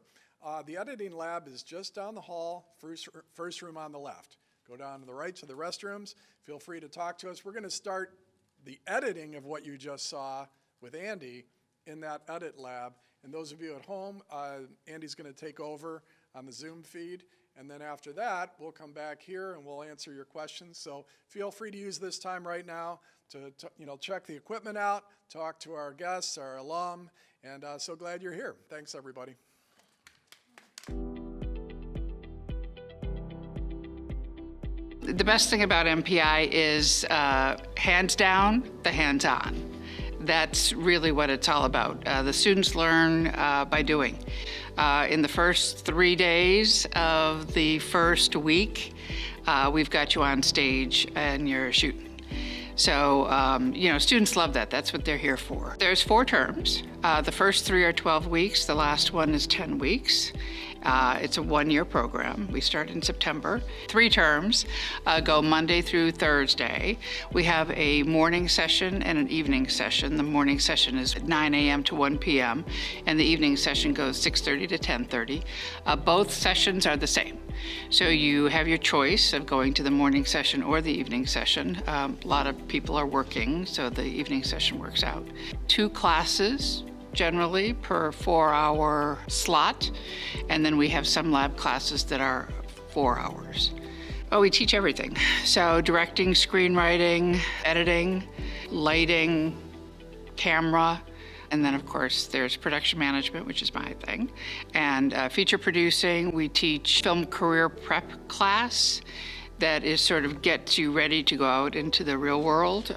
the editing lab is just down the hall, first room on the left. Go down to the right to the restrooms. Feel free to talk to us. We're going to start the editing of what you just saw with Andy in that edit lab. And those of you at home, Andy's going to take over on the Zoom feed. And then after that, we'll come back here and we'll answer your questions. So feel free to use this time right now to check the equipment out, talk to our guests, our alum, and so glad you're here. Thanks, everybody. The best thing about MPI is hands down, the hands on. That's really what it's all about. The students learn by doing. In the first 3 days of the first week, we've got you on stage and you're shooting. So, students love that. That's what they're here for. There's 4 terms. The first 3 are 12 weeks. The last one is 10 weeks. It's a 1-year program. We start in September. 3 terms go Monday through Thursday. We have a morning session and an evening session. The morning session is 9 a.m. to 1 p.m. and the evening session goes 6:30 to 10:30. Both sessions are the same. So you have your choice of going to the morning session or the evening session. A lot of people are working, so the evening session works out. 2 classes generally per 4-hour slot, and then we have some lab classes that are 4 hours. Oh, we teach everything. So directing, screenwriting, editing, lighting, camera, and then of course there's production management, which is my thing, and feature producing. We teach film career prep class that is sort of gets you ready to go out into the real world.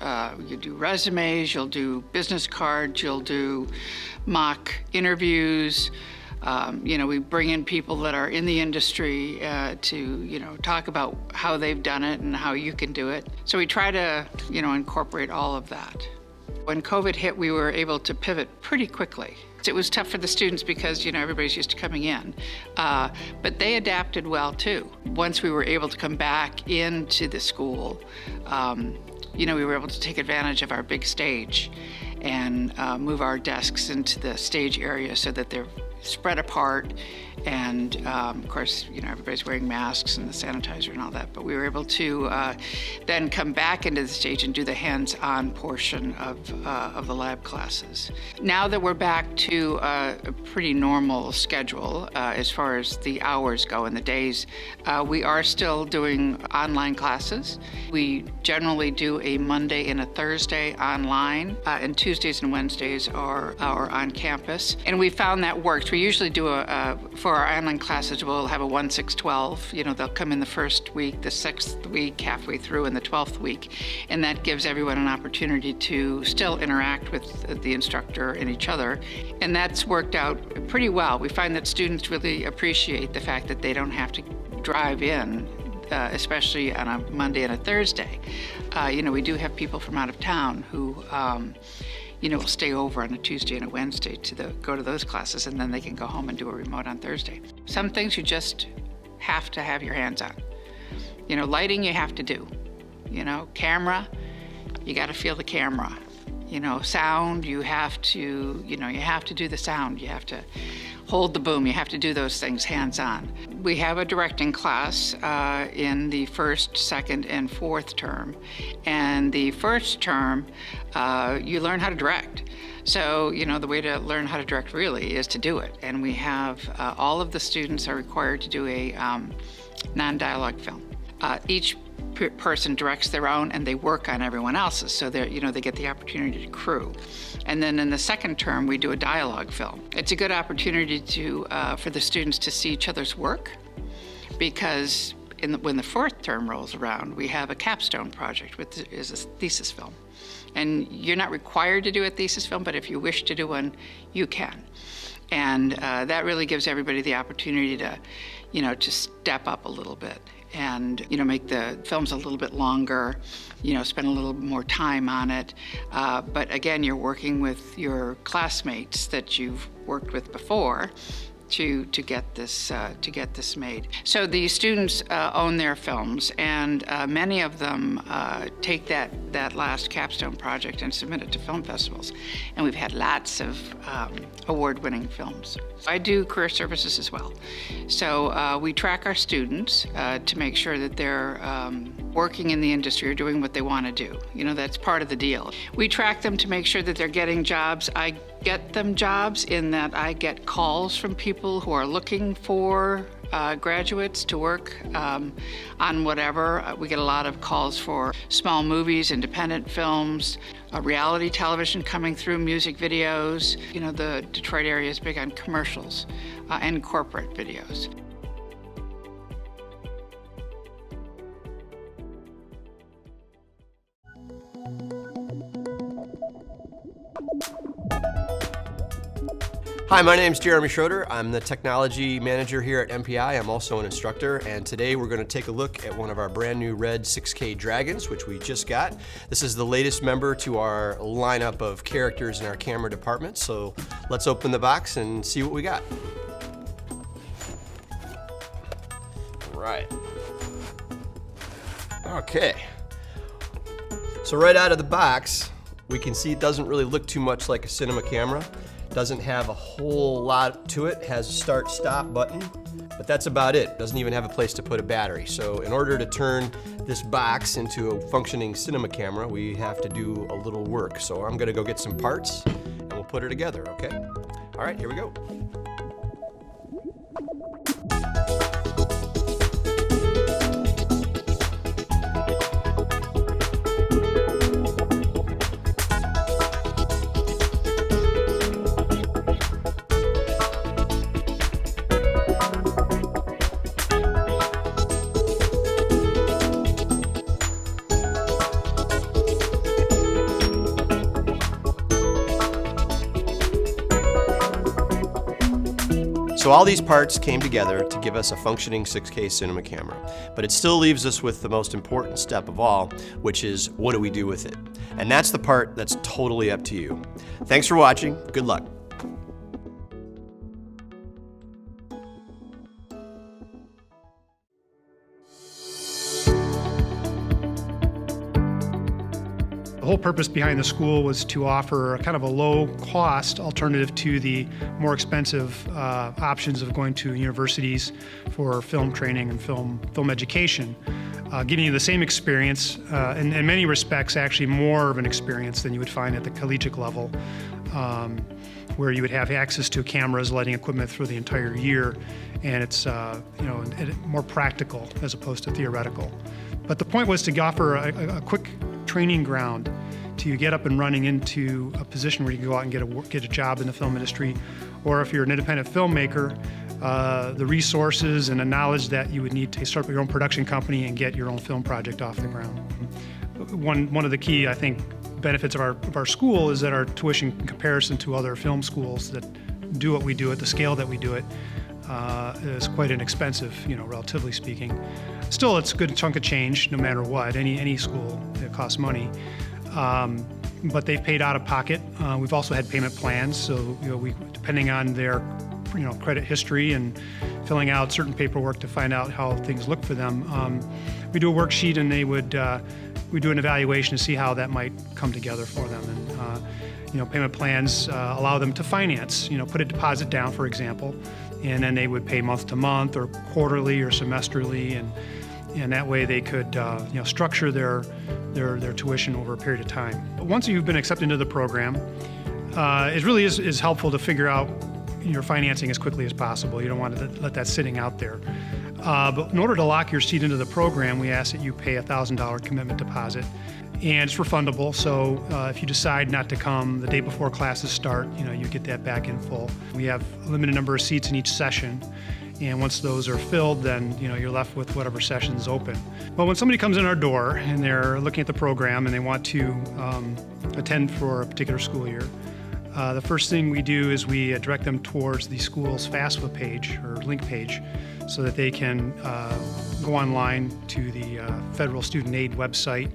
You do resumes, you'll do business cards, you'll do mock interviews. We bring in people that are in the industry to, talk about how they've done it and how you can do it. So we try to, incorporate all of that. When COVID hit, we were able to pivot pretty quickly. It was tough for the students because, everybody's used to coming in, but they adapted well too. Once we were able to come back into the school, we were able to take advantage of our big stage and move our desks into the stage area so that they're spread apart. And of course, everybody's wearing masks and the sanitizer and all that, but we were able to then come back into the stage and do the hands-on portion of the lab classes. Now that we're back to a pretty normal schedule as far as the hours go and the days, we are still doing online classes. We generally do a Monday and a Thursday online, and Tuesdays and Wednesdays are on campus. And we found that works. We usually do for our online classes, we'll have a 1-6-12. They'll come in the first week, the 6th week, halfway through, and the 12th week. And that gives everyone an opportunity to still interact with the instructor and each other. And that's worked out pretty well. We find that students really appreciate the fact that they don't have to drive in, especially on a Monday and a Thursday. We do have people from out of town who will stay over on a Tuesday and a Wednesday to go to those classes, and then they can go home and do a remote on Thursday. Some things you just have to have your hands on. Lighting you have to do. Camera, you got to feel the camera. Sound, you have to do the sound. You have to hold the boom. You have to do those things hands-on. We have a directing class in the first, second, and fourth term. And the first term, you learn how to direct. So, the way to learn how to direct really is to do it. And we have, all of the students are required to do a non-dialogue film. Each person directs their own and they work on everyone else's, so they get the opportunity to crew. And then in the second term, we do a dialogue film. It's a good opportunity for the students to see each other's work, because when the fourth term rolls around, we have a capstone project, which is a thesis film. And you're not required to do a thesis film, but if you wish to do one, you can. And that really gives everybody the opportunity to step up a little bit and make the films a little bit longer, spend a little more time on it. But again, you're working with your classmates that you've worked with before to get this made. So the students own their films, and many of them take that last capstone project and submit it to film festivals. And we've had lots of award-winning films. I do career services as well. So we track our students to make sure that they're working in the industry or doing what they want to do. That's part of the deal. We track them to make sure that they're getting jobs. I get them jobs in that I get calls from people who are looking for graduates to work on whatever. We get a lot of calls for small movies, independent films, reality television coming through, music videos. The Detroit area is big on commercials and corporate videos. Hi, my name's Jeremy Schroeder. I'm the technology manager here at MPI. I'm also an instructor, and today we're going to take a look at one of our brand new red 6K Dragons, which we just got. This is the latest member to our lineup of characters in our camera department, so let's open the box and see what we got. All right. Okay. So right out of the box, we can see it doesn't really look too much like a cinema camera. Doesn't have a whole lot to it. Has a start-stop button, but that's about it. Doesn't even have a place to put a battery. So in order to turn this box into a functioning cinema camera, we have to do a little work. So I'm gonna go get some parts and we'll put her together, okay? All right, here we go. So all these parts came together to give us a functioning 6K cinema camera, but it still leaves us with the most important step of all, which is what do we do with it? And that's the part that's totally up to you. Thanks for watching. Good luck. The whole purpose behind the school was to offer kind of a low-cost alternative to the more expensive options of going to universities for film training and film education. Giving you the same experience, and in many respects actually more of an experience than you would find at the collegiate level, where you would have access to cameras, lighting equipment through the entire year, and it's more practical as opposed to theoretical. But the point was to offer a quick training ground to get up and running into a position where you can go out and get a job in the film industry, or if you're an independent filmmaker, the resources and the knowledge that you would need to start your own production company and get your own film project off the ground. One of the key, I think, benefits of our school is that our tuition in comparison to other film schools that do what we do at the scale that we do it is quite inexpensive, relatively speaking. Still, it's a good chunk of change no matter what. Any school, it costs money. But they've paid out of pocket. We've also had payment plans, so we, depending on their credit history and filling out certain paperwork to find out how things look for them, we do a worksheet and we do an evaluation to see how that might come together for them. And payment plans allow them to finance, put a deposit down, for example, and then they would pay month to month or quarterly or semesterly, and that way they could structure their tuition over a period of time. But once you've been accepted into the program, it really is helpful to figure out your financing as quickly as possible. You don't want to let that sitting out there. But in order to lock your seat into the program, we ask that you pay a $1,000 commitment deposit, and it's refundable. So if you decide not to come the day before classes start, you get that back in full. We have a limited number of seats in each session, and once those are filled, then you're left with whatever session's open. But when somebody comes in our door and they're looking at the program and they want to attend for a particular school year, the first thing we do is we direct them towards the school's FAFSA page or link page, so that they can go online to the Federal Student Aid website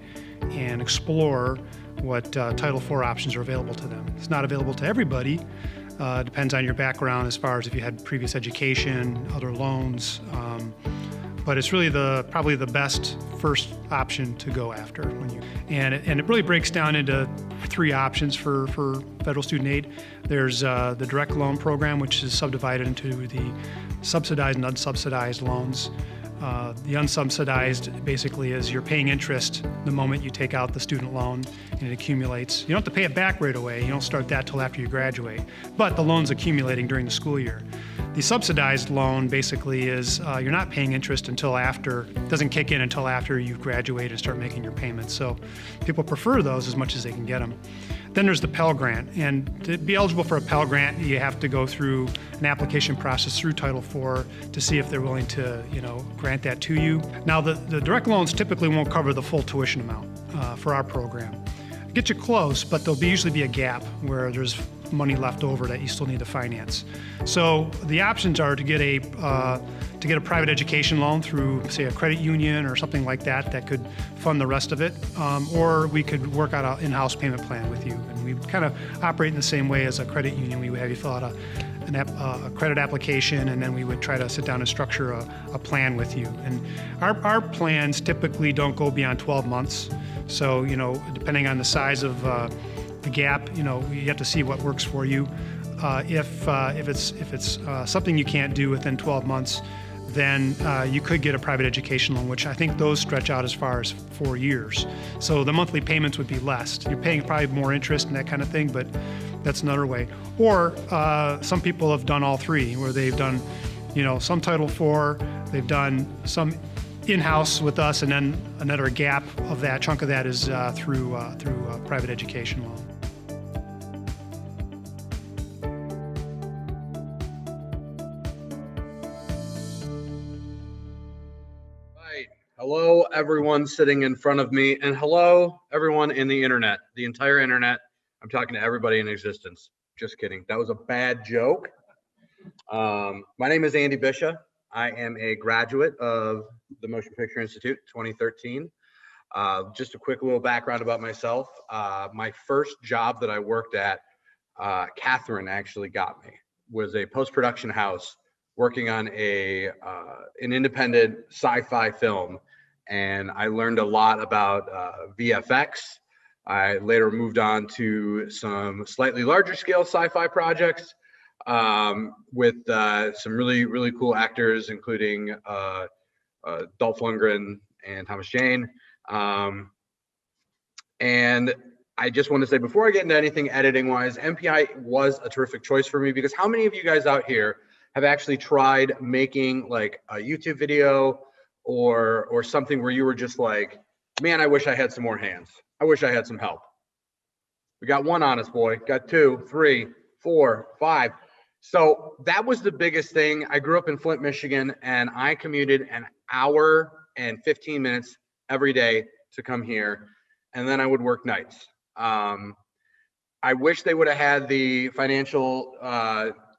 and explore what Title IV options are available to them. It's not available to everybody. Depends on your background as far as if you had previous education, other loans, but it's really probably the best first option to go after. And it really breaks down into three options for federal student aid. There's the direct loan program, which is subdivided into the subsidized and unsubsidized loans. The unsubsidized basically is you're paying interest the moment you take out the student loan and it accumulates. You don't have to pay it back right away. You don't start that till after you graduate, but the loan's accumulating during the school year. The subsidized loan basically is you're not paying interest until after, it doesn't kick in until after you graduate and start making your payments. So people prefer those as much as they can get them. Then there's the Pell Grant, and to be eligible for a Pell Grant, you have to go through an application process through Title IV to see if they're willing to, grant that to you. Now, the direct loans typically won't cover the full tuition amount for our program. Get you close, but there'll usually be a gap where there's money left over that you still need to finance. So the options are to get a private education loan through, say, a credit union or something like that that could fund the rest of it, or we could work out an in-house payment plan with you. And we kind of operate in the same way as a credit union. We would have you fill out a credit application, and then we would try to sit down and structure a plan with you. And our plans typically don't go beyond 12 months. So, you know, depending on the size of the gap, you know, you have to see what works for you. If it's something you can't do within 12 months, then you could get a private education loan, which I think those stretch out as far as 4 years. So the monthly payments would be less. You're paying probably more interest and that kind of thing, but that's another way. Or some people have done all three, where they've done, you know, some Title IV, they've done some in-house with us, and then another gap of that, chunk of that is through a private education loan. Hello, everyone sitting in front of me, and hello, everyone in the internet, the entire internet. I'm talking to everybody in existence. Just kidding. That was a bad joke. My name is Andy Bishop. I am a graduate of the Motion Picture Institute 2013. Just a quick little background about myself. My first job that I worked at, Catherine actually got me, was a post-production house working on an independent sci-fi film. And I learned a lot about VFX. I later moved on to some slightly larger scale sci-fi projects with some really, really cool actors, including Dolph Lundgren and Thomas Jane. And I just want to say, before I get into anything editing wise, MPI was a terrific choice for me, because how many of you guys out here have actually tried making like a YouTube video or something where you were just like, man, I wish I had some more hands. I wish I had some help. We got one honest boy, got 2, 3, 4, 5. So that was the biggest thing. I grew up in Flint, Michigan, and I commuted an hour and 15 minutes every day to come here. And then I would work nights. I wish they would have had the financial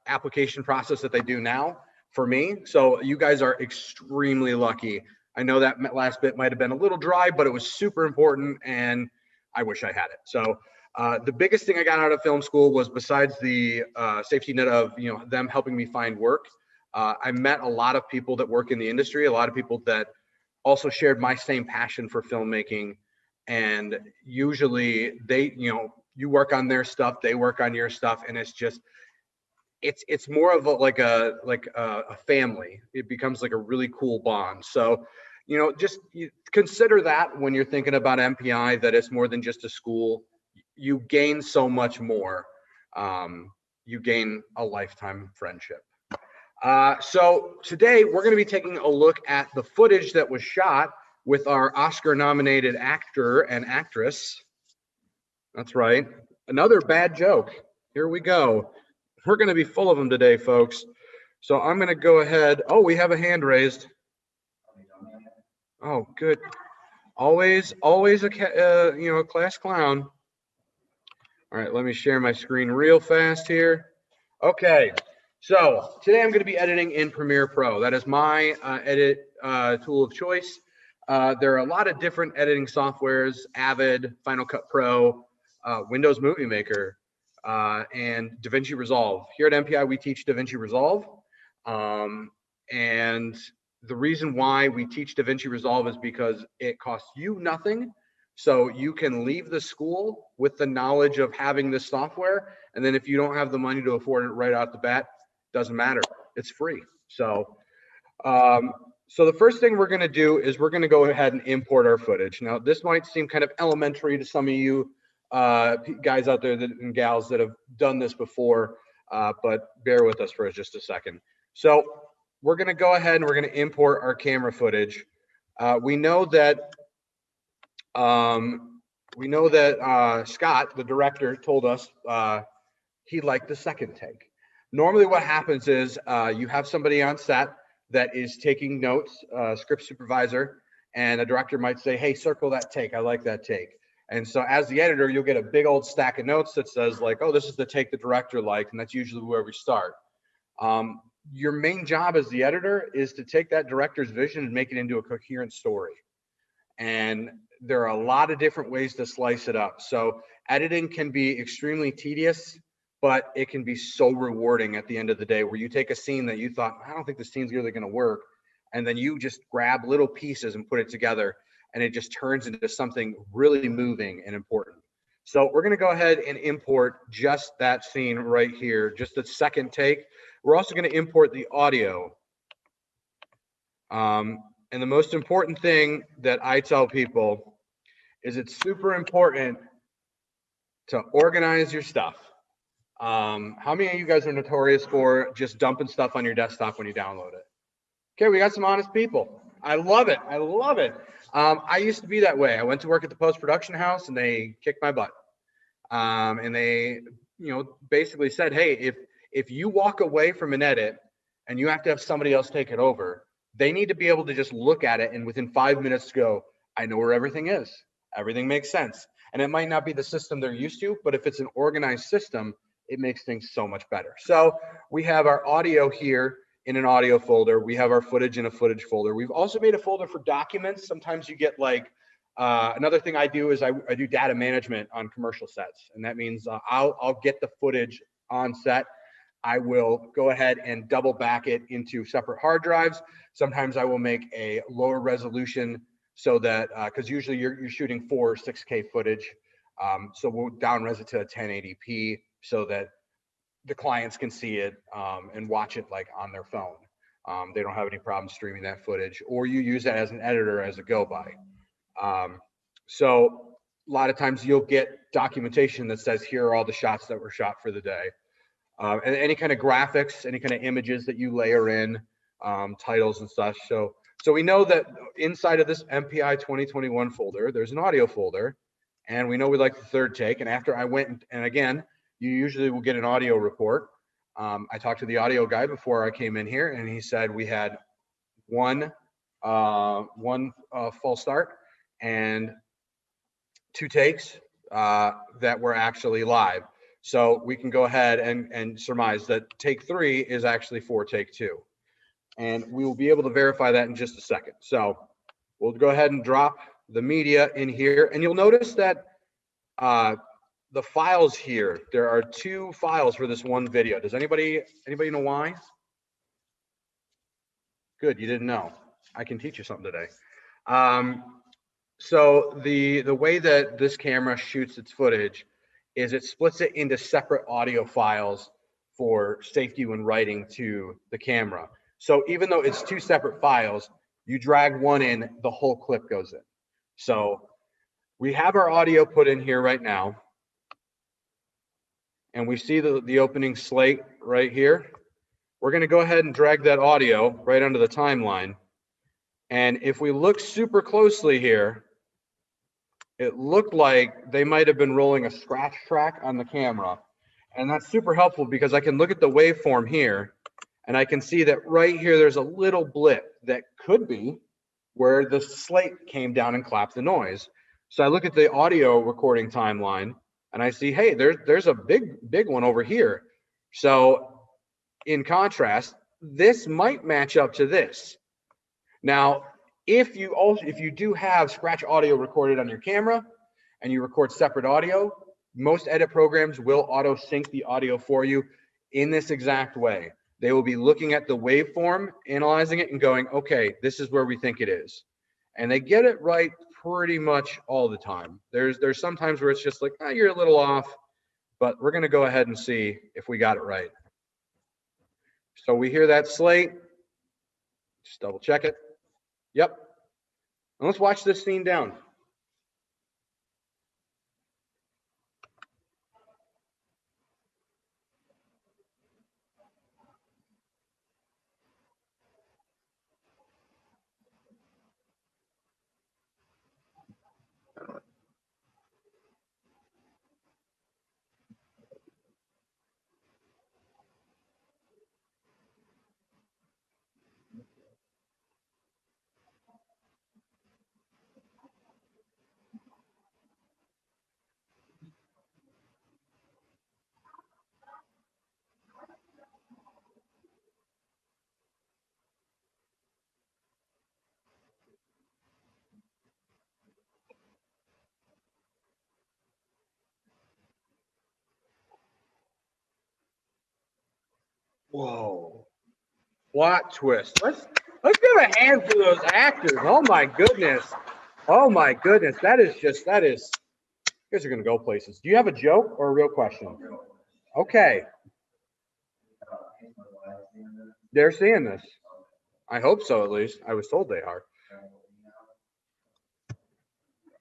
application process that they do now for me. So you guys are extremely lucky. I know that last bit might have been a little dry, but it was super important, and I wish I had it. So the biggest thing I got out of film school was, besides the safety net of, you know, them helping me find work, I met a lot of people that work in the industry, a lot of people that also shared my same passion for filmmaking. And usually they, you know, you work on their stuff, they work on your stuff, and it's just, it's more of a family. It becomes like a really cool bond. So, you know, just consider that when you're thinking about MPI, that it's more than just a school. You gain so much more. You gain a lifetime friendship. So today we're going to be taking a look at the footage that was shot with our Oscar-nominated actor and actress. That's right. Another bad joke. Here we go. We're going to be full of them today, folks. So I'm going to go ahead. Oh, we have a hand raised. Oh, good. Always a you know, a class clown. All right, let me share my screen real fast here. Okay, so today I'm going to be editing in Premiere Pro. That is my edit tool of choice. There are a lot of different editing softwares: Avid, Final Cut Pro, Windows Movie Maker, and DaVinci Resolve. Here at MPI, we teach DaVinci Resolve. And the reason why we teach DaVinci Resolve is because it costs you nothing. So you can leave the school with the knowledge of having this software. And then if you don't have the money to afford it right out the bat, doesn't matter. It's free. So, so the first thing we're going to do is we're going to go ahead and import our footage. Now, this might seem kind of elementary to some of you guys out there and gals that have done this before, but bear with us for just a second. So we're going to go ahead and we're going to import our camera footage. We know that Scott, the director, told us he liked the second take. Normally what happens is you have somebody on set that is taking notes, script supervisor, and a director might say, hey, circle that take. I like that take. And so as the editor, you'll get a big old stack of notes that says like, oh, this is the take the director liked, and that's usually where we start. Your main job as the editor is to take that director's vision and make it into a coherent story. And there are a lot of different ways to slice it up. So editing can be extremely tedious, but it can be so rewarding at the end of the day, where you take a scene that you thought, I don't think this scene's really going to work, and then you just grab little pieces and put it together, and it just turns into something really moving and important. So we're going to go ahead and import just that scene right here, just the second take. We're also going to import the audio. And the most important thing that I tell people is it's super important to organize your stuff. How many of you guys are notorious for just dumping stuff on your desktop when you download it? Okay, we got some honest people. I love it. I love it. I used to be that way. I went to work at the post-production house and they kicked my butt. And they, basically said, hey, if you walk away from an edit and you have to have somebody else take it over, they need to be able to just look at it and within 5 minutes go, I know where everything is. Everything makes sense. And it might not be the system they're used to, but if it's an organized system, it makes things so much better. So we have our audio here in an audio folder. We have our footage in a footage folder. We've also made a folder for documents. Sometimes you get like, another thing I do is I do data management on commercial sets. And that means I'll get the footage on set. I will go ahead and double back it into separate hard drives. Sometimes I will make a lower resolution so that, because usually you're shooting 4 or 6K footage. So we'll down res it to a 1080p so that the clients can see it and watch it like on their phone. They don't have any problem streaming that footage, or you use that as an editor as a go by. So a lot of times you'll get documentation that says, here are all the shots that were shot for the day. And any kind of graphics, any kind of images that you layer in, titles and such. So we know that inside of this MPI 2021 folder, there's an audio folder, and we know we like the third take. And after I went, and again, you usually will get an audio report. I talked to the audio guy before I came in here, and he said we had one false start and 2 takes that were actually live. So we can go ahead and surmise that take 3 is actually for take 2. And we will be able to verify that in just a second. So we'll go ahead and drop the media in here. And you'll notice that the files here, there are 2 files for this one video. Does anybody know why? Good, you didn't know. I can teach you something today. So the way that this camera shoots its footage is it splits it into separate audio files for safety when writing to the camera. So even though it's 2 separate files, you drag one in, the whole clip goes in. So we have our audio put in here right now. And we see the opening slate right here. We're going to go ahead and drag that audio right onto the timeline. And if we look super closely here, it looked like they might have been rolling a scratch track on the camera. And that's super helpful because I can look at the waveform here and I can see that right here, there's a little blip that could be where the slate came down and clapped the noise. So I look at the audio recording timeline and I see, hey, there's a big one over here. So in contrast, this might match up to this. Now, if you do have scratch audio recorded on your camera and you record separate audio, most edit programs will auto sync the audio for you in this exact way. They will be looking at the waveform, analyzing it and going, okay, this is where we think it is. And they get it right pretty much all the time. There's some times where it's just like, oh, you're a little off, but we're going to go ahead and see if we got it right. So we hear that slate. Just double check it. Yep. And let's watch this scene down. Whoa. Plot twist. Let's give a hand for those actors. Oh my goodness. Oh my goodness. That is, you guys are gonna go places. Do you have a joke or a real question? Okay. They're seeing this. I hope so, at least. I was told they are.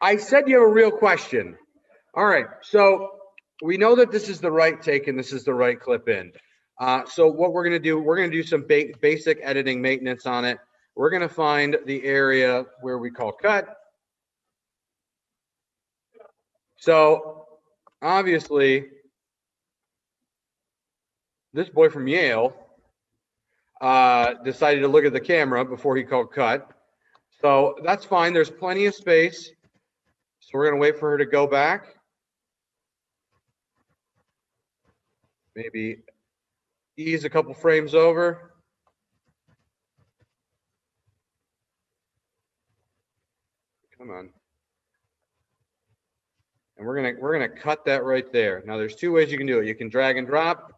I said you have a real question. All right. So we know that this is the right take and this is the right clip in. So what we're going to do some basic editing maintenance on it. We're going to find the area where we call cut. So obviously, this boy from Yale decided to look at the camera before he called cut. So that's fine. There's plenty of space. So we're going to wait for her to go back. Maybe ease a couple frames over. Come on. And we're gonna cut that right there. Now there's two ways you can do it. You can drag and drop,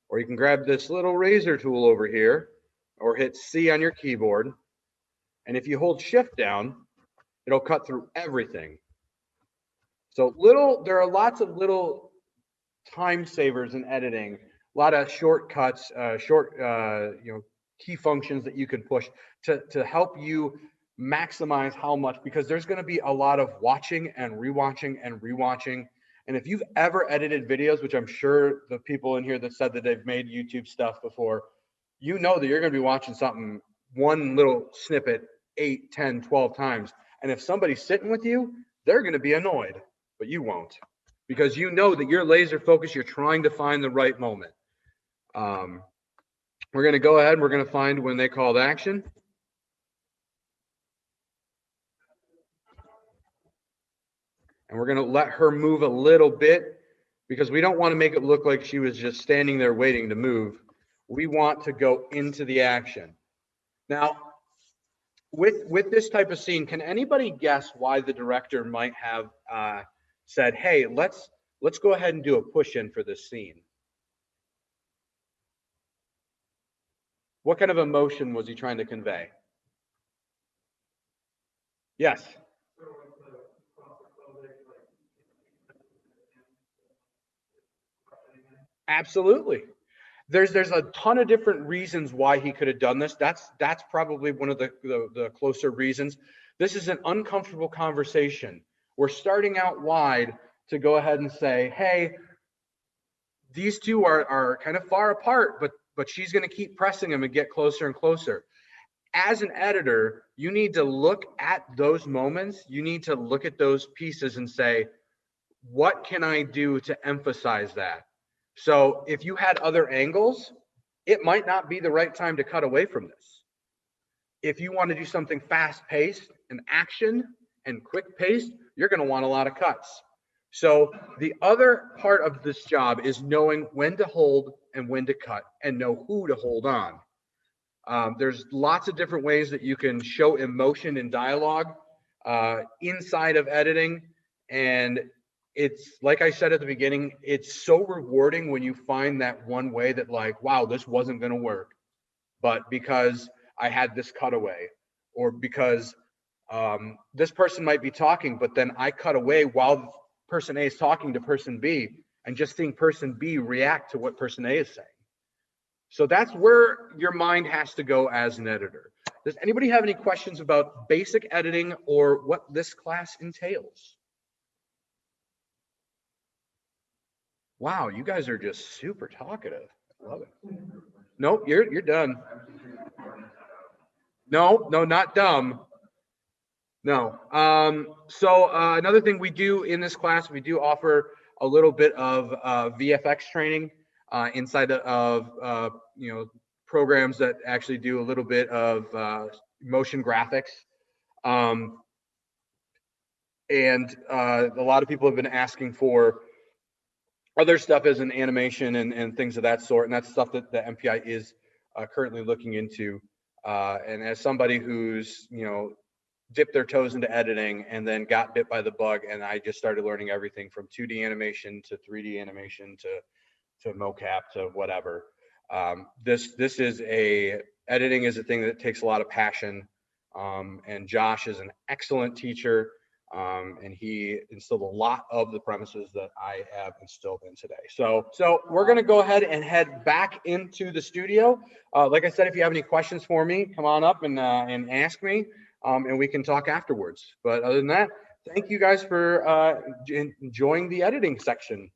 or you can grab this little razor tool over here, or hit C on your keyboard. And if you hold shift down, it'll cut through everything. So there are lots of little time savers in editing, a lot of shortcuts, key functions that you can push to help you maximize how much, because there's going to be a lot of watching and rewatching and rewatching. And if you've ever edited videos, which I'm sure the people in here that said that they've made YouTube stuff before, you know that you're going to be watching something, one little snippet, 8, 10, 12 times. And if somebody's sitting with you, they're going to be annoyed, but you won't, because you know that you're laser focused. You're trying to find the right moment. We're going to go ahead and we're going to find when they called action. And we're going to let her move a little bit, because we don't want to make it look like she was just standing there waiting to move. We want to go into the action. Now, with this type of scene, can anybody guess why the director might have said, hey, let's go ahead and do a push-in for this scene? What kind of emotion was he trying to convey? Yes. Absolutely. There's a ton of different reasons why he could have done this. That's probably one of the closer reasons. This is an uncomfortable conversation. We're starting out wide to go ahead and say, hey, these two are kind of far apart, but she's going to keep pressing them and get closer and closer. As an editor, you need to look at those moments. You need to look at those pieces and say, what can I do to emphasize that? So if you had other angles, it might not be the right time to cut away from this. If you want to do something fast-paced and action and quick-paced, you're going to want a lot of cuts. So the other part of this job is knowing when to hold and when to cut, and know who to hold on. There's lots of different ways that you can show emotion in dialogue inside of editing. And it's like I said at the beginning, it's so rewarding when you find that one way that, like, wow, this wasn't going to work, but because I had this cutaway, or because this person might be talking, but then I cut away while person A is talking to person B, and just seeing person B react to what person A is saying. So that's where your mind has to go as an editor. Does anybody have any questions about basic editing or what this class entails? Wow, you guys are just super talkative. I love it. Nope, you're done. No, not dumb. No. So another thing we do in this class, we do offer a little bit of VFX training inside of programs that actually do a little bit of motion graphics. And a lot of people have been asking for other stuff as an animation and things of that sort, and that's stuff that the MPI is currently looking into. And as somebody who's dipped their toes into editing and then got bit by the bug, and I just started learning everything from 2D animation to 3D animation to mocap to whatever. Editing is a thing that takes a lot of passion. And Josh is an excellent teacher. And he instilled a lot of the premises that I have instilled in today. So we're going to go ahead and head back into the studio. Like I said, if you have any questions for me, come on up and ask me, and we can talk afterwards. But other than that, thank you guys for enjoying the editing section.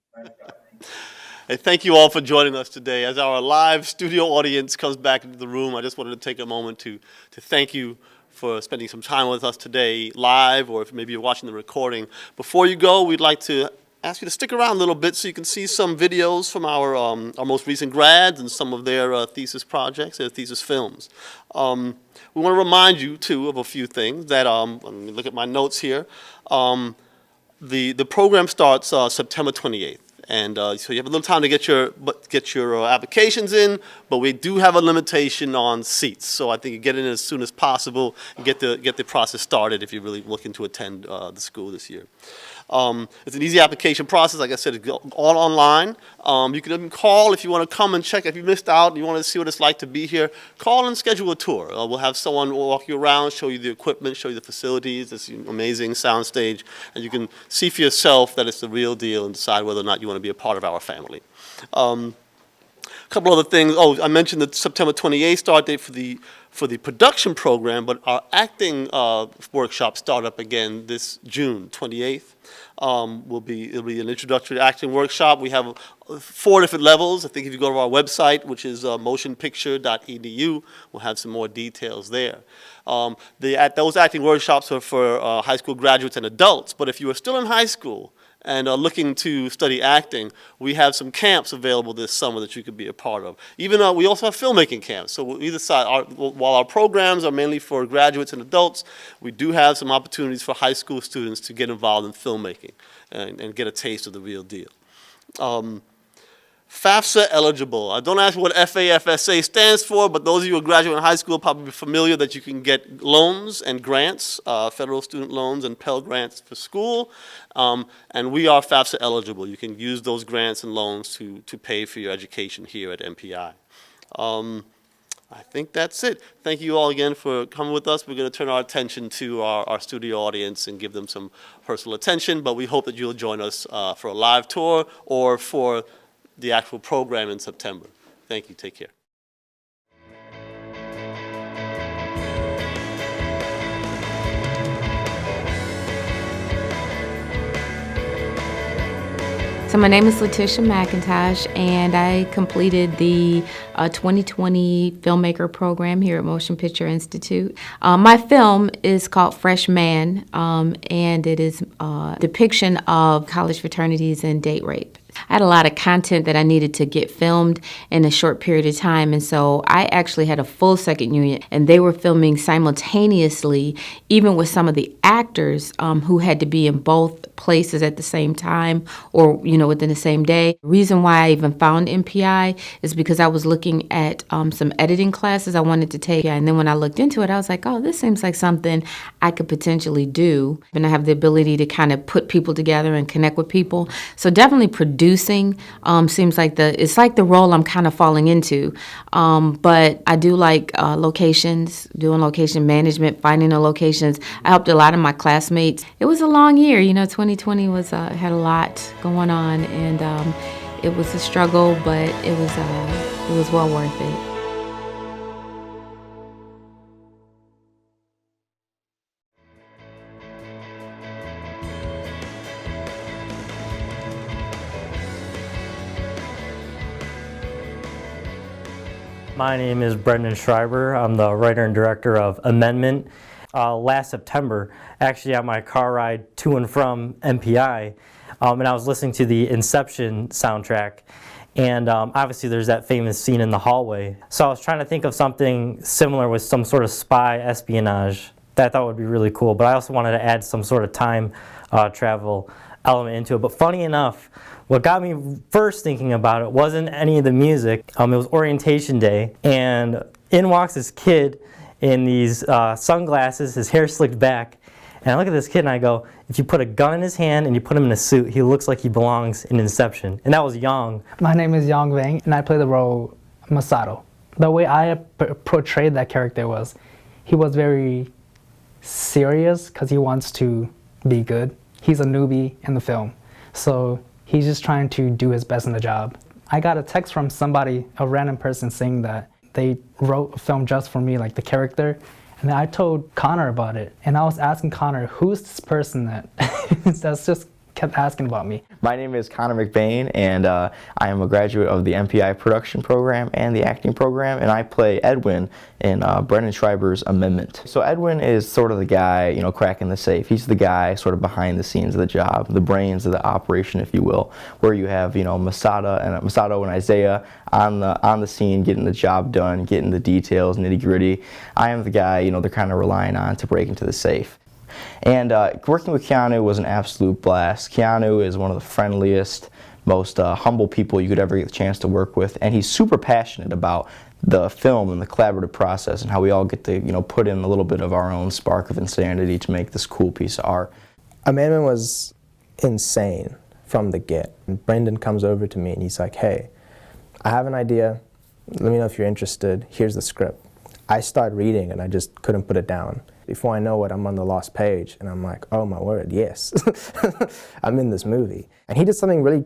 Hey, thank you all for joining us today. As our live studio audience comes back into the room, I just wanted to take a moment to thank you for spending some time with us today live, or if maybe you're watching the recording. Before you go, we'd like to ask you to stick around a little bit so you can see some videos from our most recent grads and some of their thesis projects, their thesis films. We want to remind you, too, of a few things that, let me look at my notes here. The program starts September 28th. And so you have a little time to get your applications in, but we do have a limitation on seats. So I think you get in as soon as possible and get the process started if you're really looking to attend the school this year. It's an easy application process. Like I said, it's all online. You can even call if you want to come and check. If you missed out and you want to see what it's like to be here, call and schedule a tour. We'll have someone walk you around, show you the equipment, show you the facilities, this amazing sound stage, and you can see for yourself that it's the real deal and decide whether or not you want to be a part of our family. A couple other things. Oh, I mentioned the September 28th start date for the production program, but our acting workshop start up again this June 28th. It'll be an introductory acting workshop. We have 4 different levels. I think if you go to our website, which is motionpicture.edu, we'll have some more details there. Those acting workshops are for high school graduates and adults, but if you are still in high school and are looking to study acting, we have some camps available this summer that you could be a part of. Even we also have filmmaking camps. So either side, while our programs are mainly for graduates and adults, we do have some opportunities for high school students to get involved in filmmaking and get a taste of the real deal. FAFSA eligible. Don't ask me what FAFSA stands for, but those of you who are graduating high school probably be familiar that you can get loans and grants, federal student loans and Pell Grants for school, and we are FAFSA eligible. You can use those grants and loans to pay for your education here at MPI. I think that's it. Thank you all again for coming with us. We're going to turn our attention to our studio audience and give them some personal attention, but we hope that you'll join us for a live tour or for the actual program in September. Thank you. Take care. So my name is Letitia McIntosh, and I completed the 2020 filmmaker program here at Motion Picture Institute. My film is called Fresh Man, and it is a depiction of college fraternities and date rape. I had a lot of content that I needed to get filmed in a short period of time, and so I actually had a full second unit, and they were filming simultaneously, even with some of the actors who had to be in both places at the same time or, within the same day. The reason why I even found MPI is because I was looking at some editing classes I wanted to take, and then when I looked into it, I was like, oh, this seems like something I could potentially do, and I have the ability to kind of put people together and connect with people. So definitely producing seems like it's like the role I'm kind of falling into. But I do like locations, doing location management, finding the locations. I helped a lot of my classmates. It was a long year, 2020 had a lot going on, and it was a struggle, but it was well worth it. My name is Brendan Schreiber. I'm the writer and director of Amendment. Last September, actually on my car ride to and from MPI, and I was listening to the Inception soundtrack, and obviously there's that famous scene in the hallway. So I was trying to think of something similar with some sort of spy espionage that I thought would be really cool, but I also wanted to add some sort of time travel element into it. But funny enough, what got me first thinking about it wasn't any of the music. It was orientation day, and in walks this kid in these sunglasses, his hair slicked back, and I look at this kid and I go, if you put a gun in his hand and you put him in a suit, he looks like he belongs in Inception. And that was Yang. My name is Yang Wang, and I play the role Masato. The way I portrayed that character was, he was very serious because he wants to be good. He's a newbie in the film, so he's just trying to do his best in the job. I got a text from somebody, a random person, saying that they wrote a film just for me, like the character, and then I told Connor about it, and I was asking Connor, who's this person that that's just kept asking about me. My name is Connor McBain, and I am a graduate of the MPI production program and the acting program, and I play Edwin in Brendan Schreiber's Amendment. So Edwin is sort of the guy, you know, cracking the safe. He's the guy sort of behind the scenes of the job, the brains of the operation, if you will, where you have, you know, Masato and Isaiah on the scene, getting the job done, getting the details, nitty gritty. I am the guy, you know, they're kind of relying on to break into the safe. And working with Keanu was an absolute blast. Keanu is one of the friendliest, most humble people you could ever get the chance to work with, and he's super passionate about the film and the collaborative process and how we all get to, you know, put in a little bit of our own spark of insanity to make this cool piece of art. Amendment was insane from the get. And Brendan comes over to me and he's like, hey, I have an idea. Let me know if you're interested. Here's the script. I start reading and I just couldn't put it down. Before I know it, I'm on the last page, and I'm like, oh my word, yes. I'm in this movie. And he did something really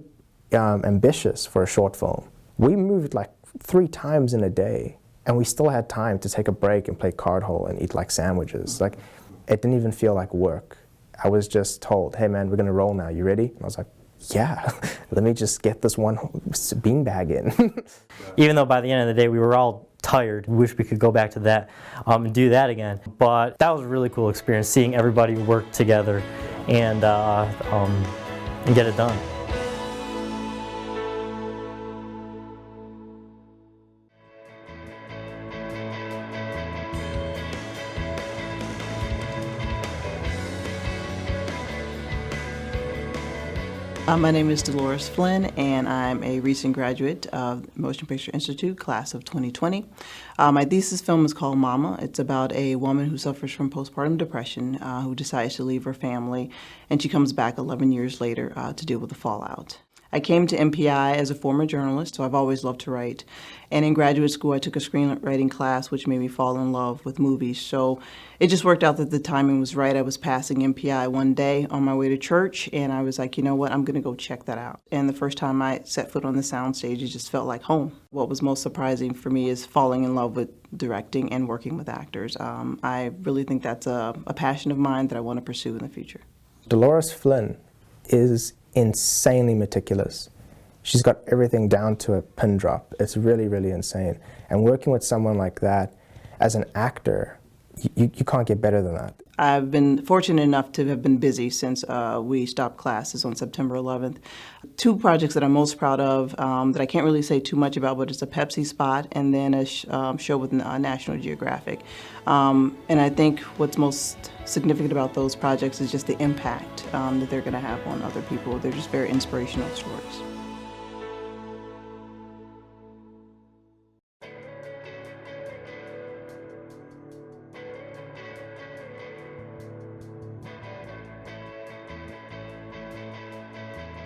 ambitious for a short film. We moved like 3 times in a day, and we still had time to take a break and play cardhole and eat like sandwiches. Like, it didn't even feel like work. I was just told, hey man, we're gonna roll now, you ready? And I was like, yeah, let me just get this one beanbag in. Even though by the end of the day we were all tired, wish we could go back to that and do that again. But that was a really cool experience, seeing everybody work together and get it done. My name is Dolores Flynn, and I'm a recent graduate of Motion Picture Institute, class of 2020. My thesis film is called Mama. It's about a woman who suffers from postpartum depression, who decides to leave her family, and she comes back 11 years later to deal with the fallout. I came to MPI as a former journalist, so I've always loved to write. And in graduate school, I took a screenwriting class, which made me fall in love with movies. So it just worked out that the timing was right. I was passing MPI one day on my way to church, and I was like, you know what, I'm going to go check that out. And the first time I set foot on the soundstage, it just felt like home. What was most surprising for me is falling in love with directing and working with actors. I really think that's a passion of mine that I want to pursue in the future. Dolores Flynn is insanely meticulous. She's got everything down to a pin drop. It's really, really insane. And working with someone like that, as an actor, you can't get better than that. I've been fortunate enough to have been busy since we stopped classes on September 11th. 2 projects that I'm most proud of that I can't really say too much about, but it's a Pepsi spot and then a show with National Geographic. And I think what's most significant about those projects is just the impact that they're going to have on other people. They're just very inspirational stories.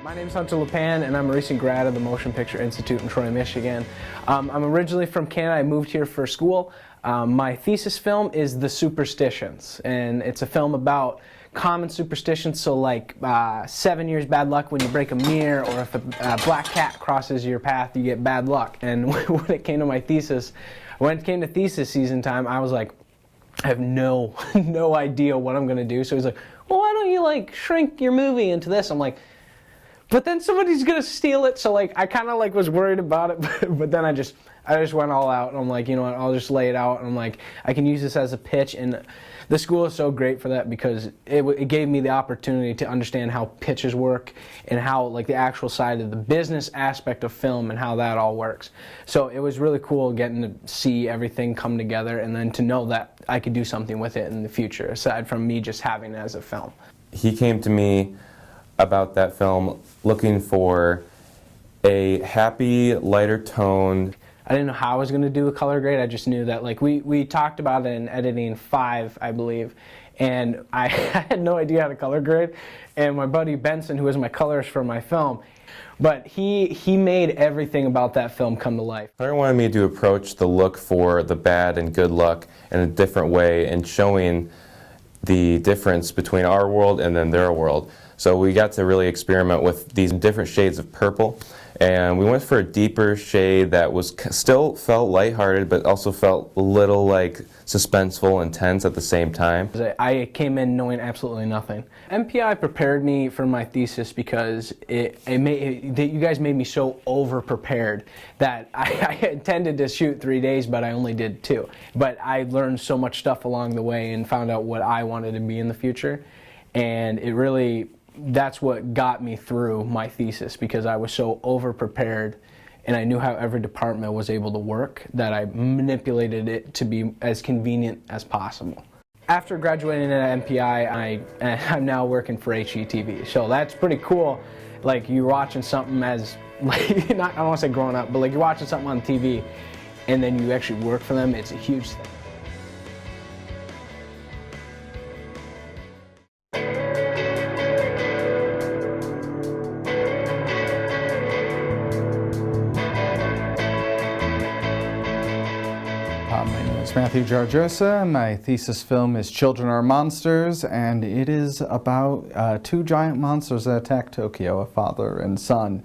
My name is Hunter LePan, and I'm a recent grad of the Motion Picture Institute in Troy, Michigan. I'm originally from Canada. I moved here for school. My thesis film is The Superstitions, and it's a film about common superstitions, so like 7 years bad luck when you break a mirror, or if a black cat crosses your path, you get bad luck. And when it came to my thesis, when it came to thesis season time, I was like, I have no idea what I'm gonna do. So he's like, well, why don't you like shrink your movie into this? I'm like, but then somebody's gonna steal it. So like, I kind of like was worried about it, but then I just went all out, and I'm like, you know what, I'll just lay it out, and I'm like, I can use this as a pitch. And the school is so great for that, because it gave me the opportunity to understand how pitches work and how like the actual side of the business aspect of film and how that all works. So it was really cool getting to see everything come together, and then to know that I could do something with it in the future, aside from me just having it as a film. He came to me about that film looking for a happy, lighter tone. I didn't know how I was going to do a color grade. I just knew that, like, we talked about it in editing 5, I believe, and I had no idea how to color grade. And my buddy Benson, who was my colorist for my film, But he made everything about that film come to life. Hunter wanted me to approach the look for the bad and good luck in a different way and showing the difference between our world and then their world. So we got to really experiment with these different shades of purple, and we went for a deeper shade that was still felt lighthearted but also felt a little like suspenseful and tense at the same time. I came in knowing absolutely nothing. MPI prepared me for my thesis because you guys made me so over-prepared that I intended to shoot 3 days, but I only did 2. But I learned so much stuff along the way and found out what I wanted to be in the future, and it really, that's what got me through my thesis, because I was so over-prepared and I knew how every department was able to work that I manipulated it to be as convenient as possible. After graduating at MPI, I'm now working for HGTV, so that's pretty cool. Like, you're watching something as, like, I don't want to say growing up, but like you're watching something on TV and then you actually work for them. It's a huge thing. My name is Matthew Jarjosa. My thesis film is Children Are Monsters, and it is about 2 giant monsters that attack Tokyo, a father and son.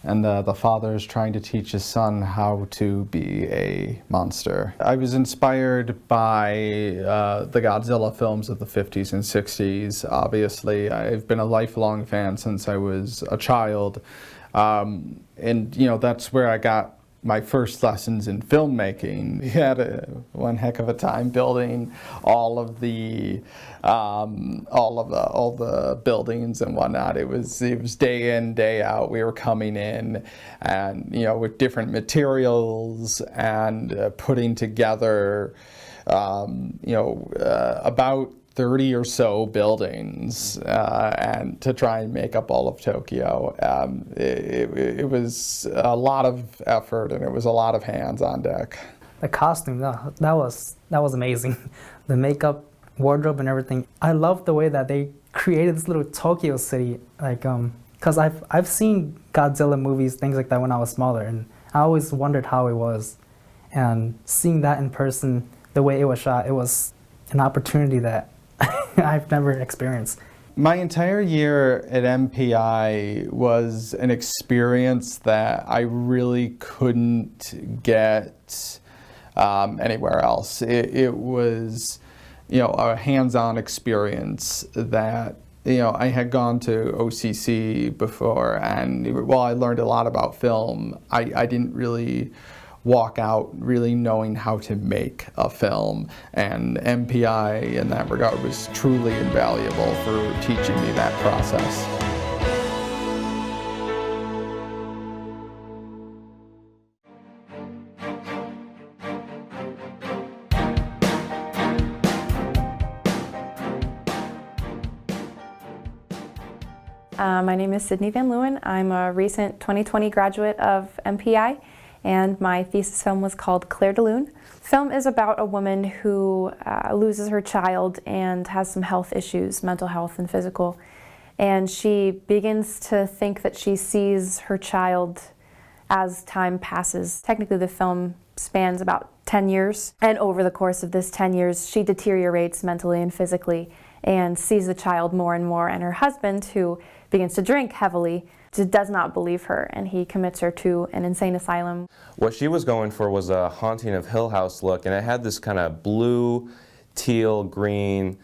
And the father is trying to teach his son how to be a monster. I was inspired by the Godzilla films of the 50s and 60s. Obviously, I've been a lifelong fan since I was a child. And, you know, that's where I got my first lessons in filmmaking. We had one heck of a time building all the buildings and whatnot. It was day in, day out. We were coming in, and you know, with different materials and putting together, about 30 or so buildings, and to try and make up all of Tokyo. It was a lot of effort, and it was a lot of hands on deck. The costume, that was amazing. The makeup, wardrobe, and everything. I love the way that they created this little Tokyo city. Like, cause I've seen Godzilla movies, things like that when I was smaller, and I always wondered how it was. And seeing that in person, the way it was shot, it was an opportunity that I've never experienced. My entire year at MPI was an experience that I really couldn't get anywhere else. It was, you know, a hands-on experience that, you know, I had gone to OCC before, and while I learned a lot about film, I didn't really walk out really knowing how to make a film, and MPI in that regard was truly invaluable for teaching me that process. My name is Sydney Van Leeuwen. I'm a recent 2020 graduate of MPI, and my thesis film was called Claire de Lune. The film is about a woman who loses her child and has some health issues, mental health and physical, and she begins to think that she sees her child as time passes. Technically, the film spans about 10 years, and over the course of this 10 years, she deteriorates mentally and physically and sees the child more and more, and her husband, who begins to drink heavily, just does not believe her, and he commits her to an insane asylum. What she was going for was a Haunting of Hill House look, and it had this kind of blue, teal, green,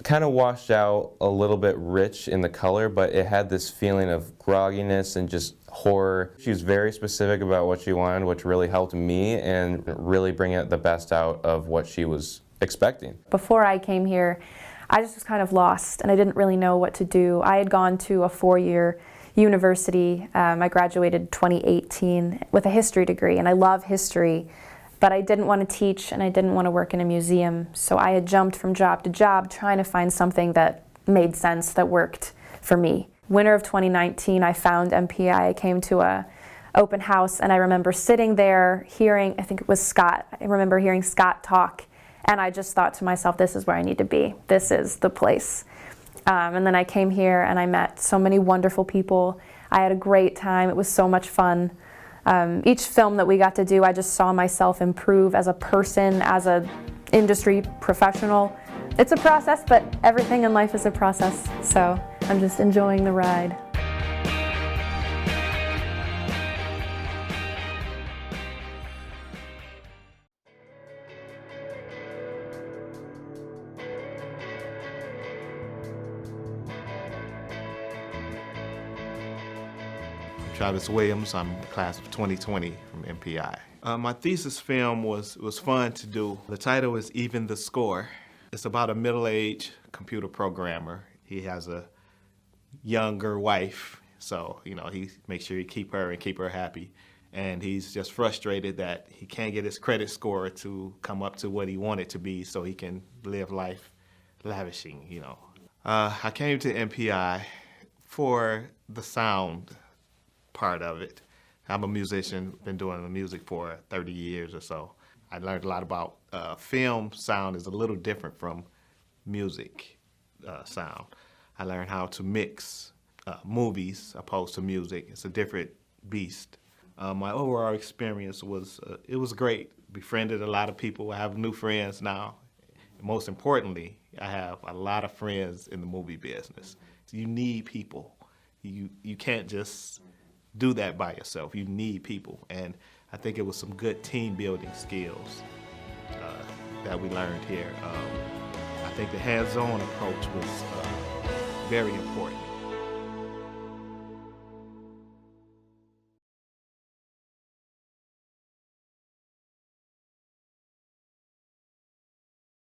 kind of washed out, a little bit rich in the color, but it had this feeling of grogginess and just horror. She was very specific about what she wanted, which really helped me and really bring out the best out of what she was expecting. Before I came here, I just was kind of lost, and I didn't really know what to do. I had gone to a 4-year university. I graduated 2018 with a history degree, and I love history, but I didn't want to teach and I didn't want to work in a museum, so I had jumped from job to job trying to find something that made sense, that worked for me. Winter of 2019, I found MPI. I came to a open house, and I remember sitting there hearing, I think it was Scott, I remember hearing Scott talk, and I just thought to myself, this is where I need to be. This is the place. And then I came here and I met so many wonderful people. I had a great time. It was so much fun. Each film that we got to do, I just saw myself improve as a person, as an industry professional. It's a process, but everything in life is a process, so I'm just enjoying the ride. Travis Williams, I'm the class of 2020 from MPI. My thesis film was fun to do. The title is Even the Score. It's about a middle-aged computer programmer. He has a younger wife, so he makes sure he keep her happy. And he's just frustrated that he can't get his credit score to come up to what he wanted to be so he can live life lavishing, I came to MPI for the sound part of it. I'm a musician, been doing the music for 30 years or so. I learned a lot about film sound is a little different from music sound. I learned how to mix movies opposed to music. It's a different beast. My overall experience was, it was great. Befriended a lot of people. I have new friends now. Most importantly, I have a lot of friends in the movie business. So you need people. You can't just do that by yourself. You need people. And I think it was some good team building skills that we learned here. I think the hands-on approach was very important.